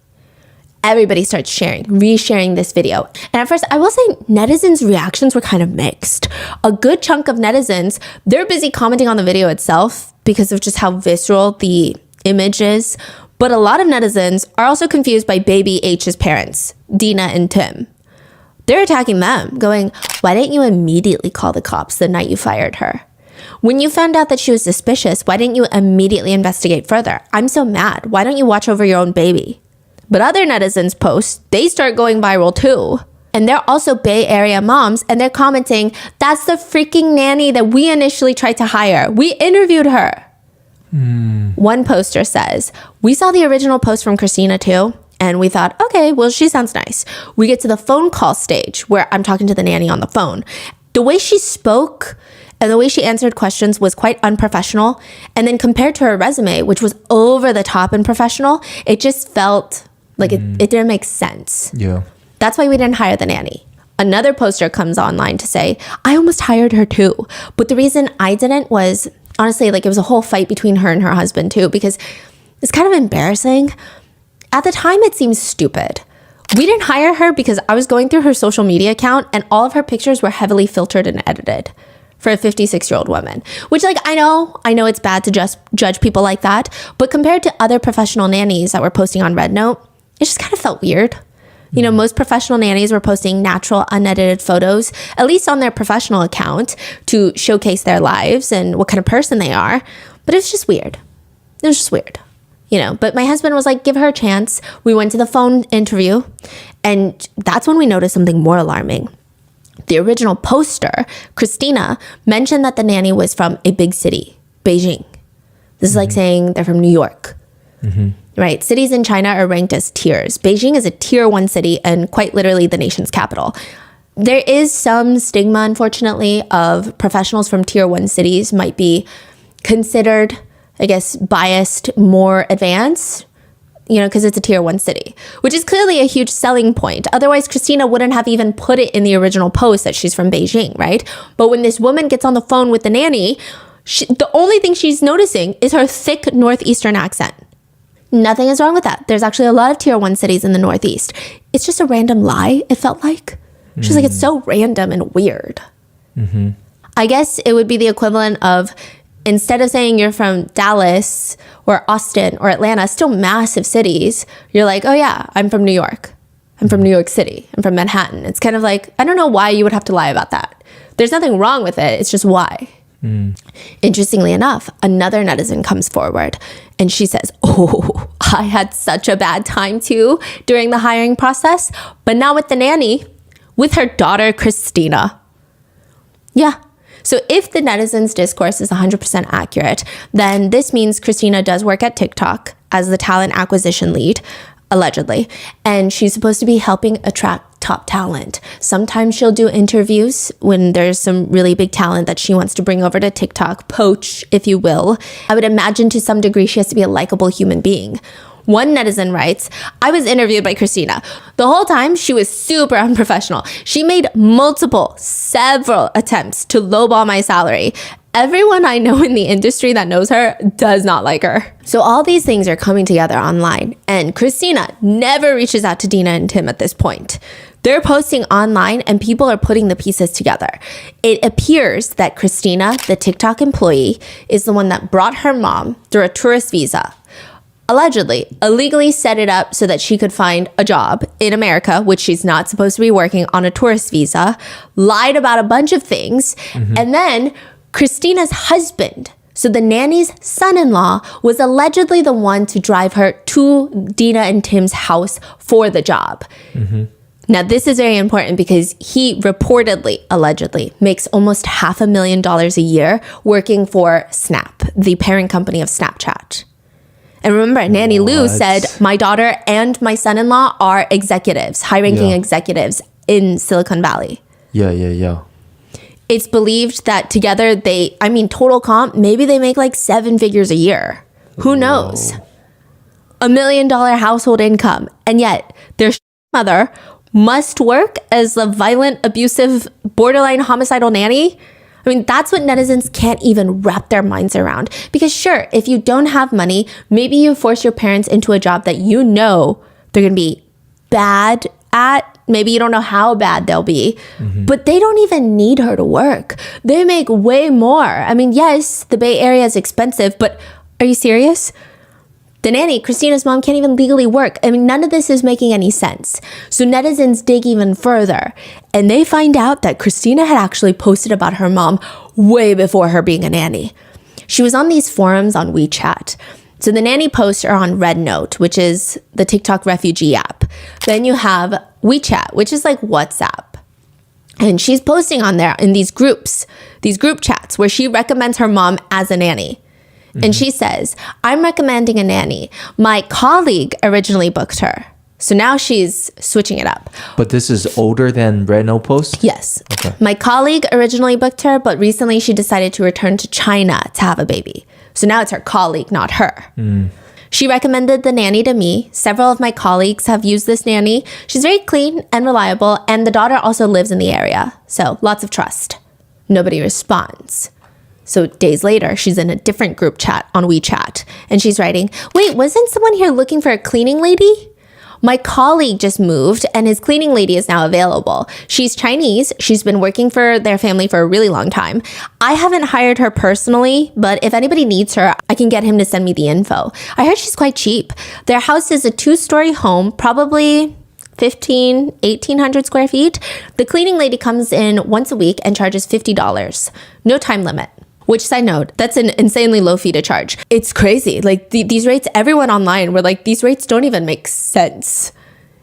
Everybody starts sharing, resharing this video. And at first, I will say netizens' reactions were kind of mixed. A good chunk of netizens, they're busy commenting on the video itself because of just how visceral the image is. But a lot of netizens are also confused by baby H's parents, Dina and Tim. They're attacking them, going, why didn't you immediately call the cops the night you fired her? When you found out that she was suspicious, why didn't you immediately investigate further? I'm so mad. Why don't you watch over your own baby? But other netizens' posts, they start going viral too. And they're also Bay Area moms, and they're commenting, that's the freaking nanny that we initially tried to hire. We interviewed her. One poster says, we saw the original post from Christina too, and we thought, okay, well, she sounds nice. We get to the phone call stage where I'm talking to the nanny on the phone. The way she spoke and the way she answered questions was quite unprofessional. And then compared to her resume, which was over the top and professional, it just felt like it didn't make sense. Yeah. That's why we didn't hire the nanny. Another poster comes online to say, I almost hired her too. But the reason I didn't was, honestly, like it was a whole fight between her and her husband too, because it's kind of embarrassing. At the time, it seems stupid. We didn't hire her because I was going through her social media account and all of her pictures were heavily filtered and edited for a 56-year-old woman. Which, like, I know it's bad to just judge people like that, but compared to other professional nannies that were posting on Red Note, it just kind of felt weird. You know, most professional nannies were posting natural, unedited photos, at least on their professional account, to showcase their lives and what kind of person they are. But it was just weird. It was just weird. You know, but my husband was like, give her a chance. We went to the phone interview, and that's when we noticed something more alarming. The original poster, Christina, mentioned that the nanny was from a big city, Beijing. This is like saying they're from New York. Right? Cities in China are ranked as tiers. Beijing is a tier 1 city and quite literally the nation's capital. There is some stigma, unfortunately, of professionals from tier 1 cities might be considered, I guess, biased, more advanced, you know, because it's a tier 1 city, which is clearly a huge selling point. Otherwise, Christina wouldn't have even put it in the original post that she's from Beijing, right? But when this woman gets on the phone with the nanny, the only thing she's noticing is her thick Northeastern accent. Nothing is wrong with that. There's actually a lot of tier 1 cities in the Northeast. It's just a random lie, it felt like. She's like, it's so random and weird. I guess it would be the equivalent of, instead of saying you're from Dallas or Austin or Atlanta, still massive cities, you're like, oh yeah, I'm from New York. I'm from New York City. I'm from Manhattan. It's kind of like, I don't know why you would have to lie about that. There's nothing wrong with it. It's just why. Interestingly enough, another netizen comes forward and she says, oh, I had such a bad time too during the hiring process, but not with the nanny, with her daughter, Christina. Yeah. So if the netizens' discourse is 100% accurate, then this means Christina does work at TikTok as the talent acquisition lead, allegedly, and she's supposed to be helping attract top talent. Sometimes she'll do interviews when there's some really big talent that she wants to bring over to TikTok, poach, if you will. I would imagine to some degree she has to be a likable human being. One netizen writes, I was interviewed by Christina. The whole time, she was super unprofessional. She made several attempts to lowball my salary. Everyone I know in the industry that knows her does not like her. So all these things are coming together online, and Christina never reaches out to Dina and Tim at this point. They're posting online and people are putting the pieces together. It appears that Christina, the TikTok employee, is the one that brought her mom through a tourist visa. Allegedly, illegally set it up so that she could find a job in America, which she's not supposed to be working on a tourist visa, lied about a bunch of things, and then Christina's husband, so the nanny's son-in-law, was allegedly the one to drive her to Dina and Tim's house for the job. Now, this is very important because he reportedly, allegedly, makes almost $500,000 a year working for Snap, the parent company of Snapchat. And remember, Nanny Lou said, my daughter and my son-in-law are executives, high-ranking executives in Silicon Valley. Yeah. It's believed that together total comp, maybe they make like 7 figures a year. Who knows? $1 million household income. And yet their mother must work as a violent, abusive, borderline homicidal nanny. I mean, that's what netizens can't even wrap their minds around. Because sure, if you don't have money, maybe you force your parents into a job that you know they're going to be bad at. Maybe you don't know how bad they'll be, but they don't even need her to work. They make way more. I mean, yes, the Bay Area is expensive, but are you serious? The nanny, Christina's mom, can't even legally work. I mean, none of this is making any sense. So netizens dig even further, and they find out that Christina had actually posted about her mom way before her being a nanny. She was on these forums on WeChat. So the nanny posts are on Red Note, which is the TikTok refugee app. Then you have WeChat, which is like WhatsApp. And she's posting on there in these group chats where she recommends her mom as a nanny. And she says, I'm recommending a nanny. My colleague originally booked her. So now she's switching it up. But this is older than Red Note post? Yes. Okay. My colleague originally booked her, but recently she decided to return to China to have a baby. So now it's her colleague, not her. She recommended the nanny to me. Several of my colleagues have used this nanny. She's very clean and reliable, and the daughter also lives in the area. So lots of trust. Nobody responds. So days later, she's in a different group chat on WeChat, and she's writing, wait, wasn't someone here looking for a cleaning lady? My colleague just moved and his cleaning lady is now available. She's Chinese. She's been working for their family for a really long time. I haven't hired her personally, but if anybody needs her, I can get him to send me the info. I heard she's quite cheap. Their house is a 2-story home, probably 1,800 square feet. The cleaning lady comes in once a week and charges $50. No time limit. Which, side note, that's an insanely low fee to charge. It's crazy. Like these rates, everyone online were like, these rates don't even make sense,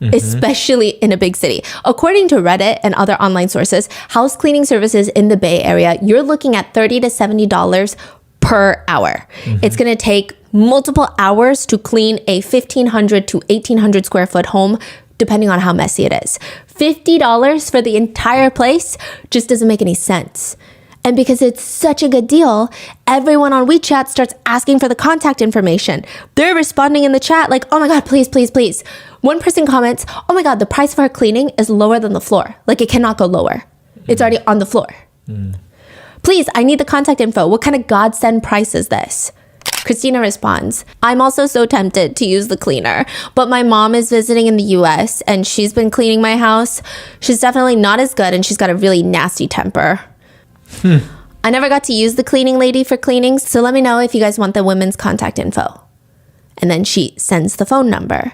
especially in a big city. According to Reddit and other online sources, house cleaning services in the Bay Area, you're looking at $30 to $70 per hour. It's going to take multiple hours to clean a 1,500 to 1,800 square foot home, depending on how messy it is. $50 for the entire place just doesn't make any sense. And because it's such a good deal, everyone on WeChat starts asking for the contact information. They're responding in the chat like, oh my God, please, please, please. One person comments, oh my God, the price of our cleaning is lower than the floor. Like it cannot go lower. It's already on the floor. Please, I need the contact info. What kind of godsend price is this? Christina responds, I'm also so tempted to use the cleaner, but my mom is visiting in the US and she's been cleaning my house. She's definitely not as good and she's got a really nasty temper. I never got to use the cleaning lady for cleanings, so let me know if you guys want the women's contact info. And then she sends the phone number,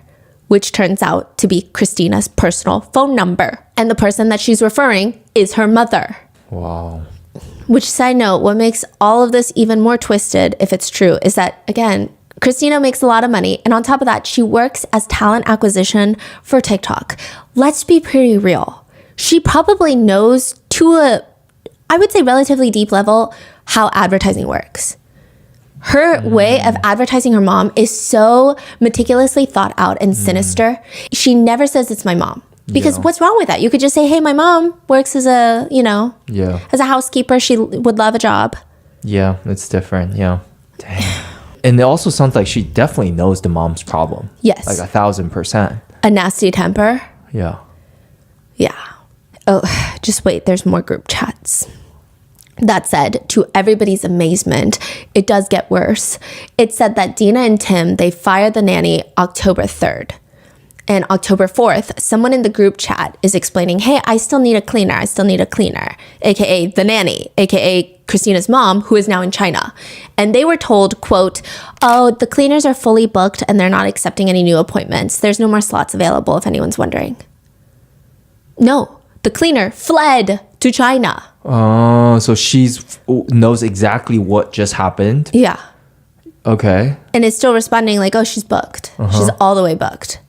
which turns out to be Christina's personal phone number. And the person that she's referring is her mother. Wow. Which, side note, what makes all of this even more twisted, if it's true, is that, again, Christina makes a lot of money. And on top of that, she works as talent acquisition for TikTok. Let's be pretty real. She probably knows to a, I would say, relatively deep level how advertising works. Her way of advertising her mom is so meticulously thought out and sinister. She never says it's my mom. Because what's wrong with that? You could just say, hey, my mom works as a, as a housekeeper. She would love a job. Yeah, it's different. Yeah. Dang. And it also sounds like she definitely knows the mom's problem. Yes. Like 1,000%. A nasty temper. Yeah. Yeah. Oh, just wait. There's more group chats. That said, to everybody's amazement, it does get worse. It said that Dina and Tim, they fired the nanny October 3rd. And October 4th, someone in the group chat is explaining, hey, I still need a cleaner. I still need a cleaner, aka the nanny, aka Christina's mom, who is now in China. And they were told, quote, oh, the cleaners are fully booked and they're not accepting any new appointments. There's no more slots available if anyone's wondering. No, the cleaner fled to China. Oh, so knows exactly what just happened? Yeah. Okay. And is still responding like, oh, she's booked. She's all the way booked.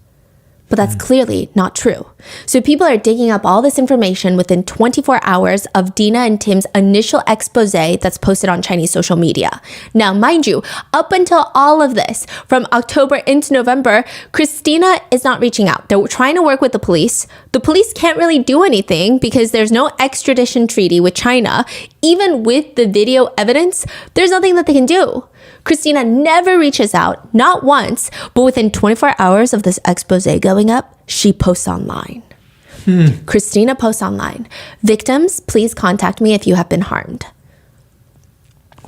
But that's clearly not true. So people are digging up all this information within 24 hours of Dina and Tim's initial expose that's posted on Chinese social media. Now, mind you, up until all of this, from October into November, Christina is not reaching out. They're trying to work with the police. The police can't really do anything because there's no extradition treaty with China. Even with the video evidence, there's nothing that they can do. Christina never reaches out, not once, but within 24 hours of this expose going up, she posts online. Christina posts online. Victims, please contact me if you have been harmed.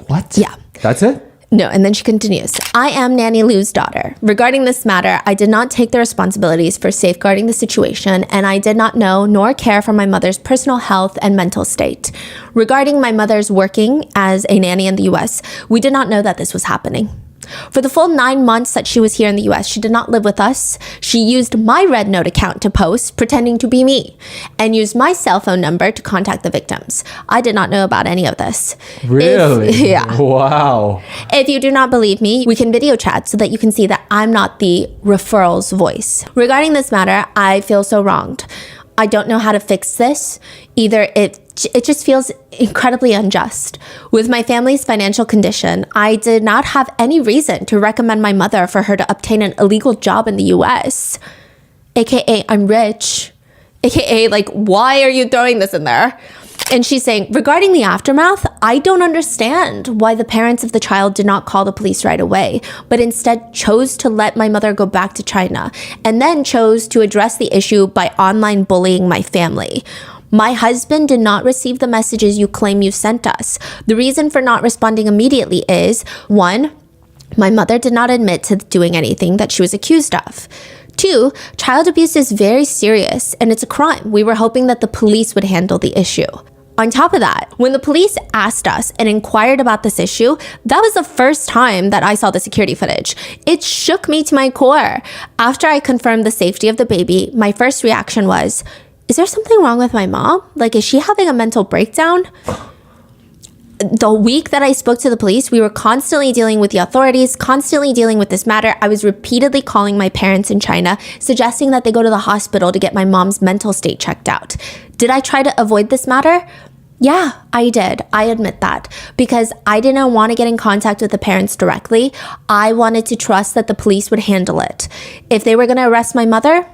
What? Yeah. That's it? No, and then she continues. I am Nanny Lu's daughter. Regarding this matter, I did not take the responsibilities for safeguarding the situation, and I did not know nor care for my mother's personal health and mental state. Regarding my mother's working as a nanny in the US, we did not know that this was happening. For the full 9 months that she was here in the US, she did not live with us. She used my Red Note account to post, pretending to be me, and used my cell phone number to contact the victims. I did not know about any of this. Really? Yeah. Wow. If you do not believe me, we can video chat so that you can see that I'm not the referral's voice. Regarding this matter, I feel so wronged. I don't know how to fix this. Either it just feels incredibly unjust. With my family's financial condition, I did not have any reason to recommend my mother for her to obtain an illegal job in the US. AKA, I'm rich. AKA, like, why are you throwing this in there? And she's saying, regarding the aftermath, I don't understand why the parents of the child did not call the police right away, but instead chose to let my mother go back to China, and then chose to address the issue by online bullying my family. My husband did not receive the messages you claim you sent us. The reason for not responding immediately is, 1, my mother did not admit to doing anything that she was accused of. 2, child abuse is very serious and it's a crime. We were hoping that the police would handle the issue. On top of that, when the police asked us and inquired about this issue, that was the first time that I saw the security footage. It shook me to my core. After I confirmed the safety of the baby, my first reaction was, is there something wrong with my mom? Like, is she having a mental breakdown? The week that I spoke to the police, we were constantly dealing with the authorities, constantly dealing with this matter. I was repeatedly calling my parents in China, suggesting that they go to the hospital to get my mom's mental state checked out. Did I try to avoid this matter? Yeah, I did. I admit that. Because I didn't want to get in contact with the parents directly. I wanted to trust that the police would handle it. If they were going to arrest my mother,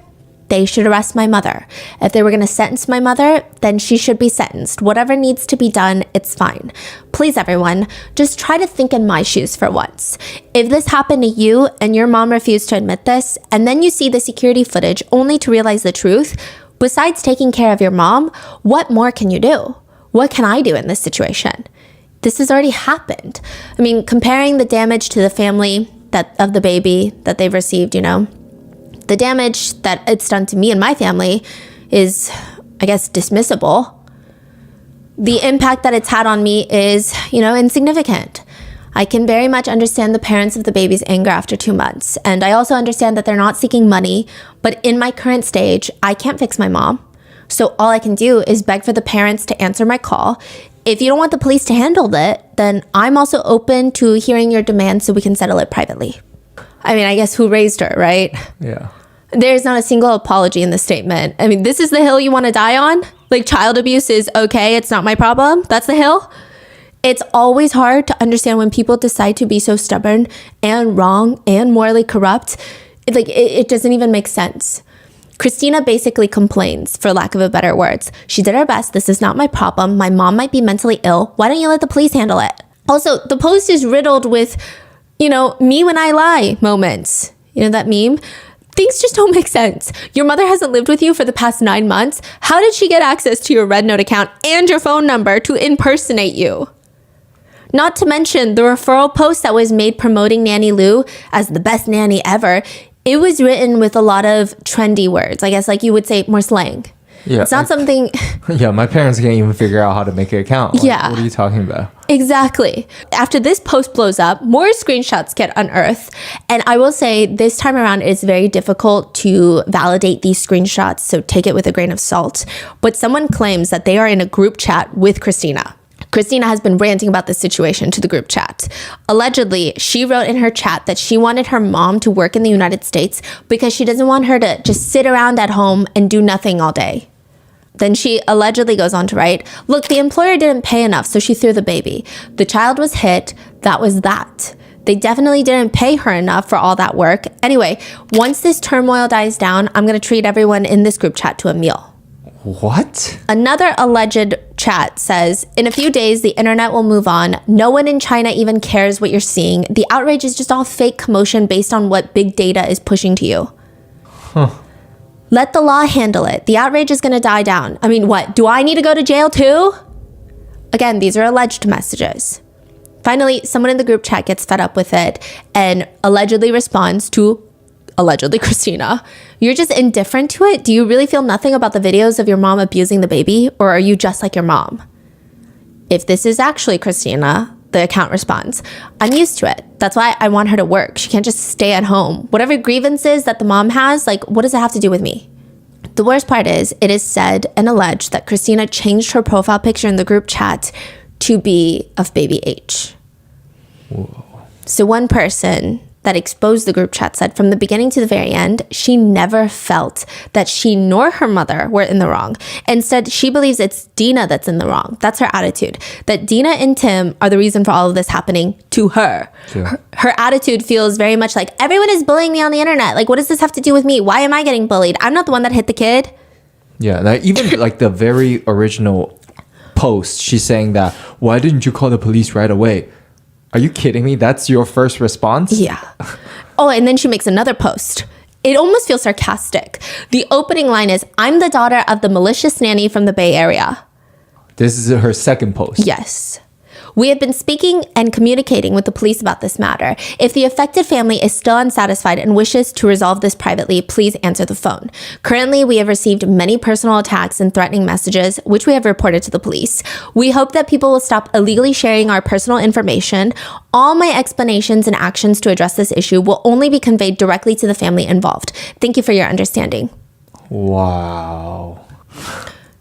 they should arrest my mother. If they were going to sentence my mother, then she should be sentenced. Whatever needs to be done, it's fine. Please, everyone, just try to think in my shoes for once. If this happened to you and your mom refused to admit this, and then you see the security footage only to realize the truth, besides taking care of your mom, what more can you do? What can I do in this situation? This has already happened. I mean, comparing the damage to the family of the baby that they've received, the damage that it's done to me and my family is, I guess, dismissible. The impact that it's had on me is, insignificant. I can very much understand the parents of the baby's anger after 2 months. And I also understand that they're not seeking money. But in my current stage, I can't fix my mom. So all I can do is beg for the parents to answer my call. If you don't want the police to handle it, then I'm also open to hearing your demands so we can settle it privately. I mean, I guess who raised her, right? Yeah. There's not a single apology in the statement. I mean, this is the hill you want to die on? Like, child abuse is okay, it's not my problem? That's the hill? It's always hard to understand when people decide to be so stubborn and wrong and morally corrupt. It doesn't even make sense. Christina basically complains, for lack of a better words. She did her best. This is not my problem. My mom might be mentally ill. Why don't you let the police handle it? Also, the post is riddled with, me when I lie moments. That meme? Things just don't make sense. Your mother hasn't lived with you for the past 9 months. How did she get access to your Red Note account and your phone number to impersonate you? Not to mention the referral post that was made promoting Nanny Lu as the best nanny ever. It was written with a lot of trendy words. I guess, like you would say, more slang. Yeah, it's not something... Yeah, my parents can't even figure out how to make an account. What are you talking about? Exactly. After this post blows up, more screenshots get unearthed. And I will say this time around, it's very difficult to validate these screenshots, so take it with a grain of salt. But someone claims that they are in a group chat with Christina. Christina has been ranting about this situation to the group chat. Allegedly, she wrote in her chat that she wanted her mom to work in the United States because she doesn't want her to just sit around at home and do nothing all day. Then she allegedly goes on to write, look, the employer didn't pay enough, so she threw the baby. The child was hit. That was that. They definitely didn't pay her enough for all that work. Anyway, once this turmoil dies down, I'm going to treat everyone in this group chat to a meal. What? Another alleged chat says, in a few days, the internet will move on. No one in China even cares what you're seeing. The outrage is just all fake commotion based on what big data is pushing to you. Let the law handle it. The outrage is going to die down. I mean, what? Do I need to go to jail too? Again, these are alleged messages. Finally, someone in the group chat gets fed up with it and allegedly responds to allegedly Christina. You're just indifferent to it? Do you really feel nothing about the videos of your mom abusing the baby? Or are you just like your mom? If this is actually Christina, the account responds, I'm used to it. That's why I want her to work. She can't just stay at home. Whatever grievances that the mom has, what does it have to do with me? The worst part is, it is said and alleged that Christina changed her profile picture in the group chat to be of baby H. Whoa. So one person that exposed the group chat said from the beginning to the very end, she never felt that she nor her mother were in the wrong. Instead, she believes it's Dina that's in the wrong. That's her attitude. That Dina and Tim are the reason for all of this happening to her. Yeah. Her attitude feels very much like, everyone is bullying me on the internet. What does this have to do with me? Why am I getting bullied? I'm not the one that hit the kid. Yeah, even the very original post, she's saying that, why didn't you call the police right away? Are you kidding me? That's your first response? Yeah. Oh, and then she makes another post. It almost feels sarcastic. The opening line is, I'm the daughter of the malicious nanny from the Bay Area. This is her second post. Yes. We have been speaking and communicating with the police about this matter. If the affected family is still unsatisfied and wishes to resolve this privately, please answer the phone. Currently, we have received many personal attacks and threatening messages, which we have reported to the police. We hope that people will stop illegally sharing our personal information. All my explanations and actions to address this issue will only be conveyed directly to the family involved. Thank you for your understanding. Wow.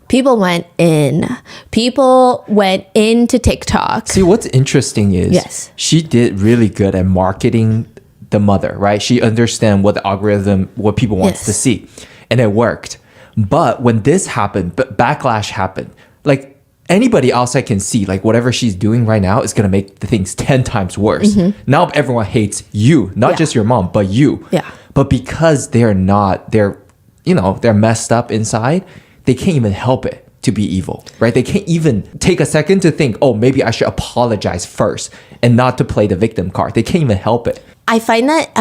People went in. People went into TikTok. See, what's interesting is Yes. she did really good at marketing the mother, right? She understand what the algorithm, what people wants Yes. to see, and it worked. But when this happened, backlash happened, like anybody outside can see, like whatever she's doing right now is going to make the things 10 times worse. Now everyone hates you, not Yeah. just your mom, but you. Yeah. But because they're messed up inside, they can't even help it to be evil, right? They can't even take a second to think, oh, maybe I should apologize first and not to play the victim card. They can't even help it. I find that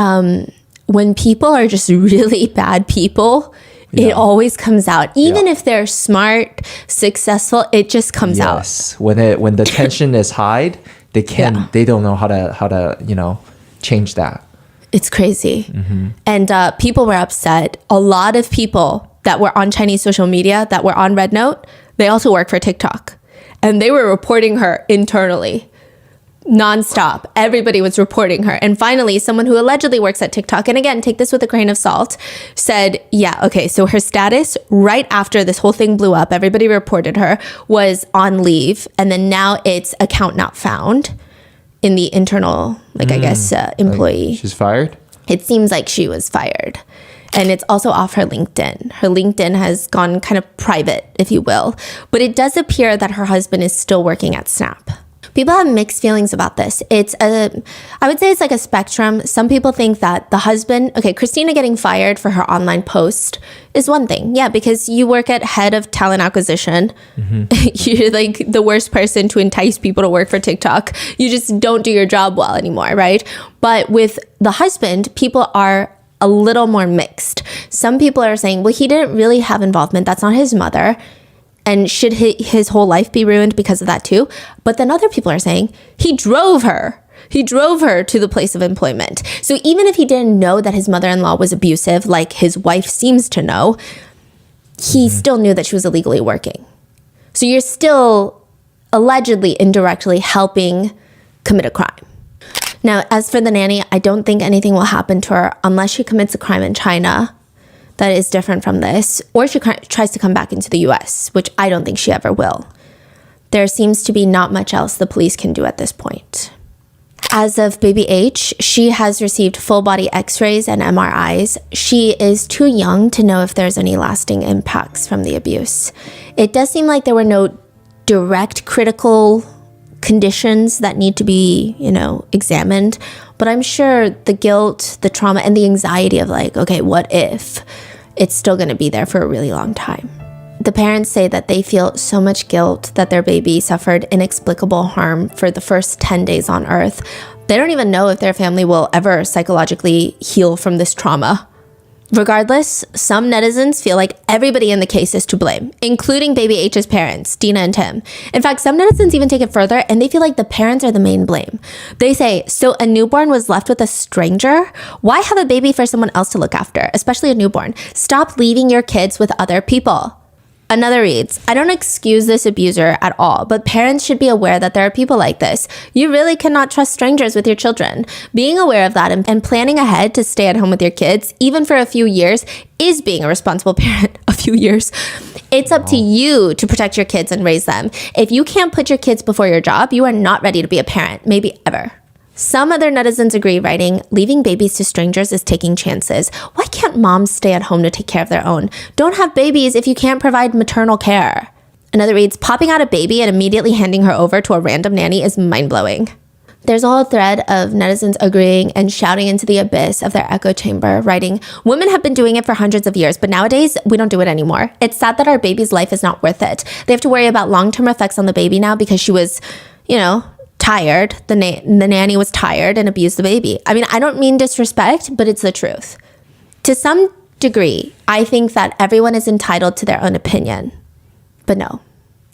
when people are just really bad people, it Yeah. always comes out. Even Yeah. if they're smart, successful, it just comes out. Yes, when the tension is high, they can't. Yeah. They don't know how to change that. It's crazy. And people were upset. A lot of people that were on Chinese social media, that were on Red Note, they also work for TikTok. And they were reporting her internally, nonstop. Everybody was reporting her. And finally, someone who allegedly works at TikTok, and again, take this with a grain of salt, said, yeah, okay, so her status right after this whole thing blew up, everybody reported her, was on leave. And then now it's account not found in the internal, employee. She's fired. It seems like she was fired. And it's also off her LinkedIn. Her LinkedIn has gone kind of private, if you will. But it does appear that her husband is still working at Snap. People have mixed feelings about this. I would say it's like a spectrum. Some people think that the husband, Christina getting fired for her online post is one thing. Yeah, because you work at head of talent acquisition. You're like the worst person to entice people to work for TikTok. You just don't do your job well anymore, right? But with the husband, people are a little more mixed. Some people are saying, well, he didn't really have involvement. That's not his mother. And should his whole life be ruined because of that too? But then other people are saying he drove her. He drove her to the place of employment. So even if he didn't know that his mother-in-law was abusive, like his wife seems to know, he still knew that she was illegally working. So you're still allegedly indirectly helping commit a crime. Now, as for the nanny, I don't think anything will happen to her unless she commits a crime in China that is different from this, or she tries to come back into the US, which I don't think she ever will. There seems to be not much else the police can do at this point. As of baby H, she has received full body x-rays and MRIs. She is too young to know if there's any lasting impacts from the abuse. It does seem like there were no direct critical conditions that need to be, examined. But I'm sure the guilt, the trauma, and the anxiety of like, okay, what if it's still going to be there for a really long time? The parents say that they feel so much guilt that their baby suffered inexplicable harm for the first 10 days on Earth. They don't even know if their family will ever psychologically heal from this trauma. Regardless, some netizens feel like everybody in the case is to blame, including baby H's parents, Dina and Tim. In fact, some netizens even take it further and they feel like the parents are the main blame. They say, so a newborn was left with a stranger? Why have a baby for someone else to look after, especially a newborn? Stop leaving your kids with other people. Another reads, I don't excuse this abuser at all, but parents should be aware that there are people like this. You really cannot trust strangers with your children. Being aware of that and planning ahead to stay at home with your kids, even for a few years, is being a responsible parent. A few years. It's up to you to protect your kids and raise them. If you can't put your kids before your job, you are not ready to be a parent, maybe ever. Some other netizens agree, writing, leaving babies to strangers is taking chances. Why can't moms stay at home to take care of their own? Don't have babies if you can't provide maternal care. Another reads, popping out a baby and immediately handing her over to a random nanny is mind-blowing. There's a whole thread of netizens agreeing and shouting into the abyss of their echo chamber, writing, women have been doing it for hundreds of years, but nowadays we don't do it anymore. It's sad that our baby's life is not worth it. They have to worry about long-term effects on the baby now because she was, tired. The nanny was tired and abused the baby. I mean, I don't mean disrespect, but it's the truth. To some degree, I think that everyone is entitled to their own opinion. But no,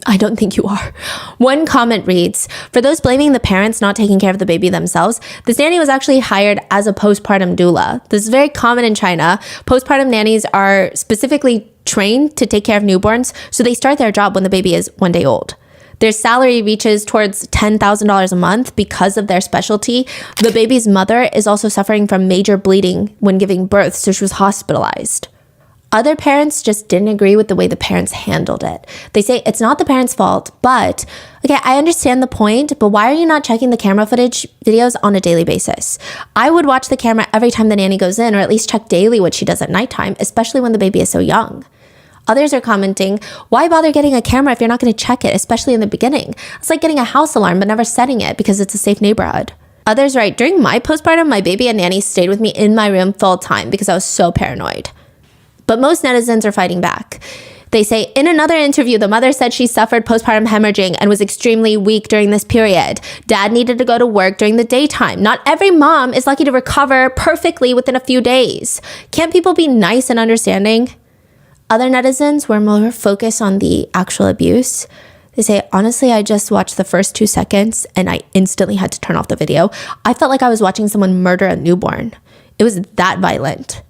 I don't think you are. One comment reads, for those blaming the parents not taking care of the baby themselves, this nanny was actually hired as a postpartum doula. This is very common in China. Postpartum nannies are specifically trained to take care of newborns, so they start their job when the baby is 1 day old. Their salary reaches towards $10,000 a month because of their specialty. The baby's mother is also suffering from major bleeding when giving birth, so she was hospitalized. Other parents just didn't agree with the way the parents handled it. They say it's not the parents' fault, but, okay, I understand the point, but why are you not checking the camera footage videos on a daily basis? I would watch the camera every time the nanny goes in, or at least check daily what she does at nighttime, especially when the baby is so young. Others are commenting, why bother getting a camera if you're not going to check it, especially in the beginning? It's like getting a house alarm but never setting it because it's a safe neighborhood. Others write, during my postpartum, my baby and nanny stayed with me in my room full time because I was so paranoid. But most netizens are fighting back. They say, in another interview, the mother said she suffered postpartum hemorrhaging and was extremely weak during this period. Dad needed to go to work during the daytime. Not every mom is lucky to recover perfectly within a few days. Can't people be nice and understanding? Other netizens were more focused on the actual abuse. They say, honestly, I just watched the first 2 seconds and I instantly had to turn off the video. I felt like I was watching someone murder a newborn. It was that violent.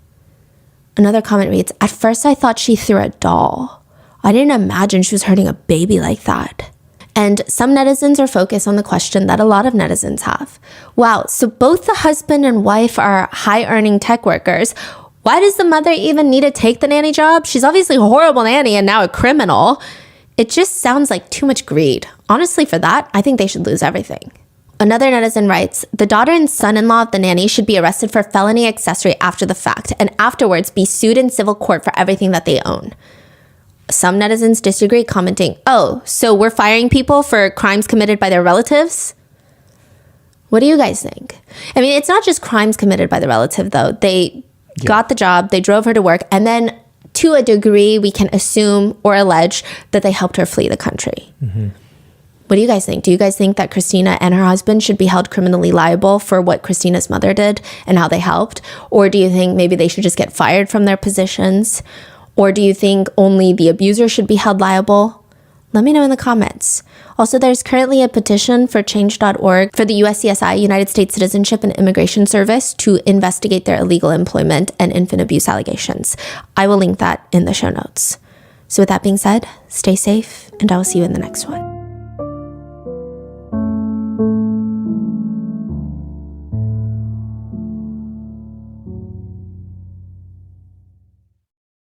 Another comment reads, at first I thought she threw a doll. I didn't imagine she was hurting a baby like that. And some netizens are focused on the question that a lot of netizens have. Wow, so both the husband and wife are high-earning tech workers. Why does the mother even need to take the nanny job? She's obviously a horrible nanny and now a criminal. It just sounds like too much greed. Honestly, for that, I think they should lose everything. Another netizen writes, the daughter and son-in-law of the nanny should be arrested for felony accessory after the fact and afterwards be sued in civil court for everything that they own. Some netizens disagree, commenting, oh, so we're firing people for crimes committed by their relatives? What do you guys think? I mean, it's not just crimes committed by the relative, though. They got the job, they drove her to work, and then to a degree, we can assume or allege that they helped her flee the country. Mm-hmm. What do you guys think? Do you guys think that Christina and her husband should be held criminally liable for what Christina's mother did and how they helped? Or do you think maybe they should just get fired from their positions? Or do you think only the abuser should be held liable? Let me know in the comments. Also, there's currently a petition for change.org for the USCIS, United States Citizenship and Immigration Service, to investigate their illegal employment and infant abuse allegations. I will link that in the show notes. So with that being said, stay safe, and I will see you in the next one.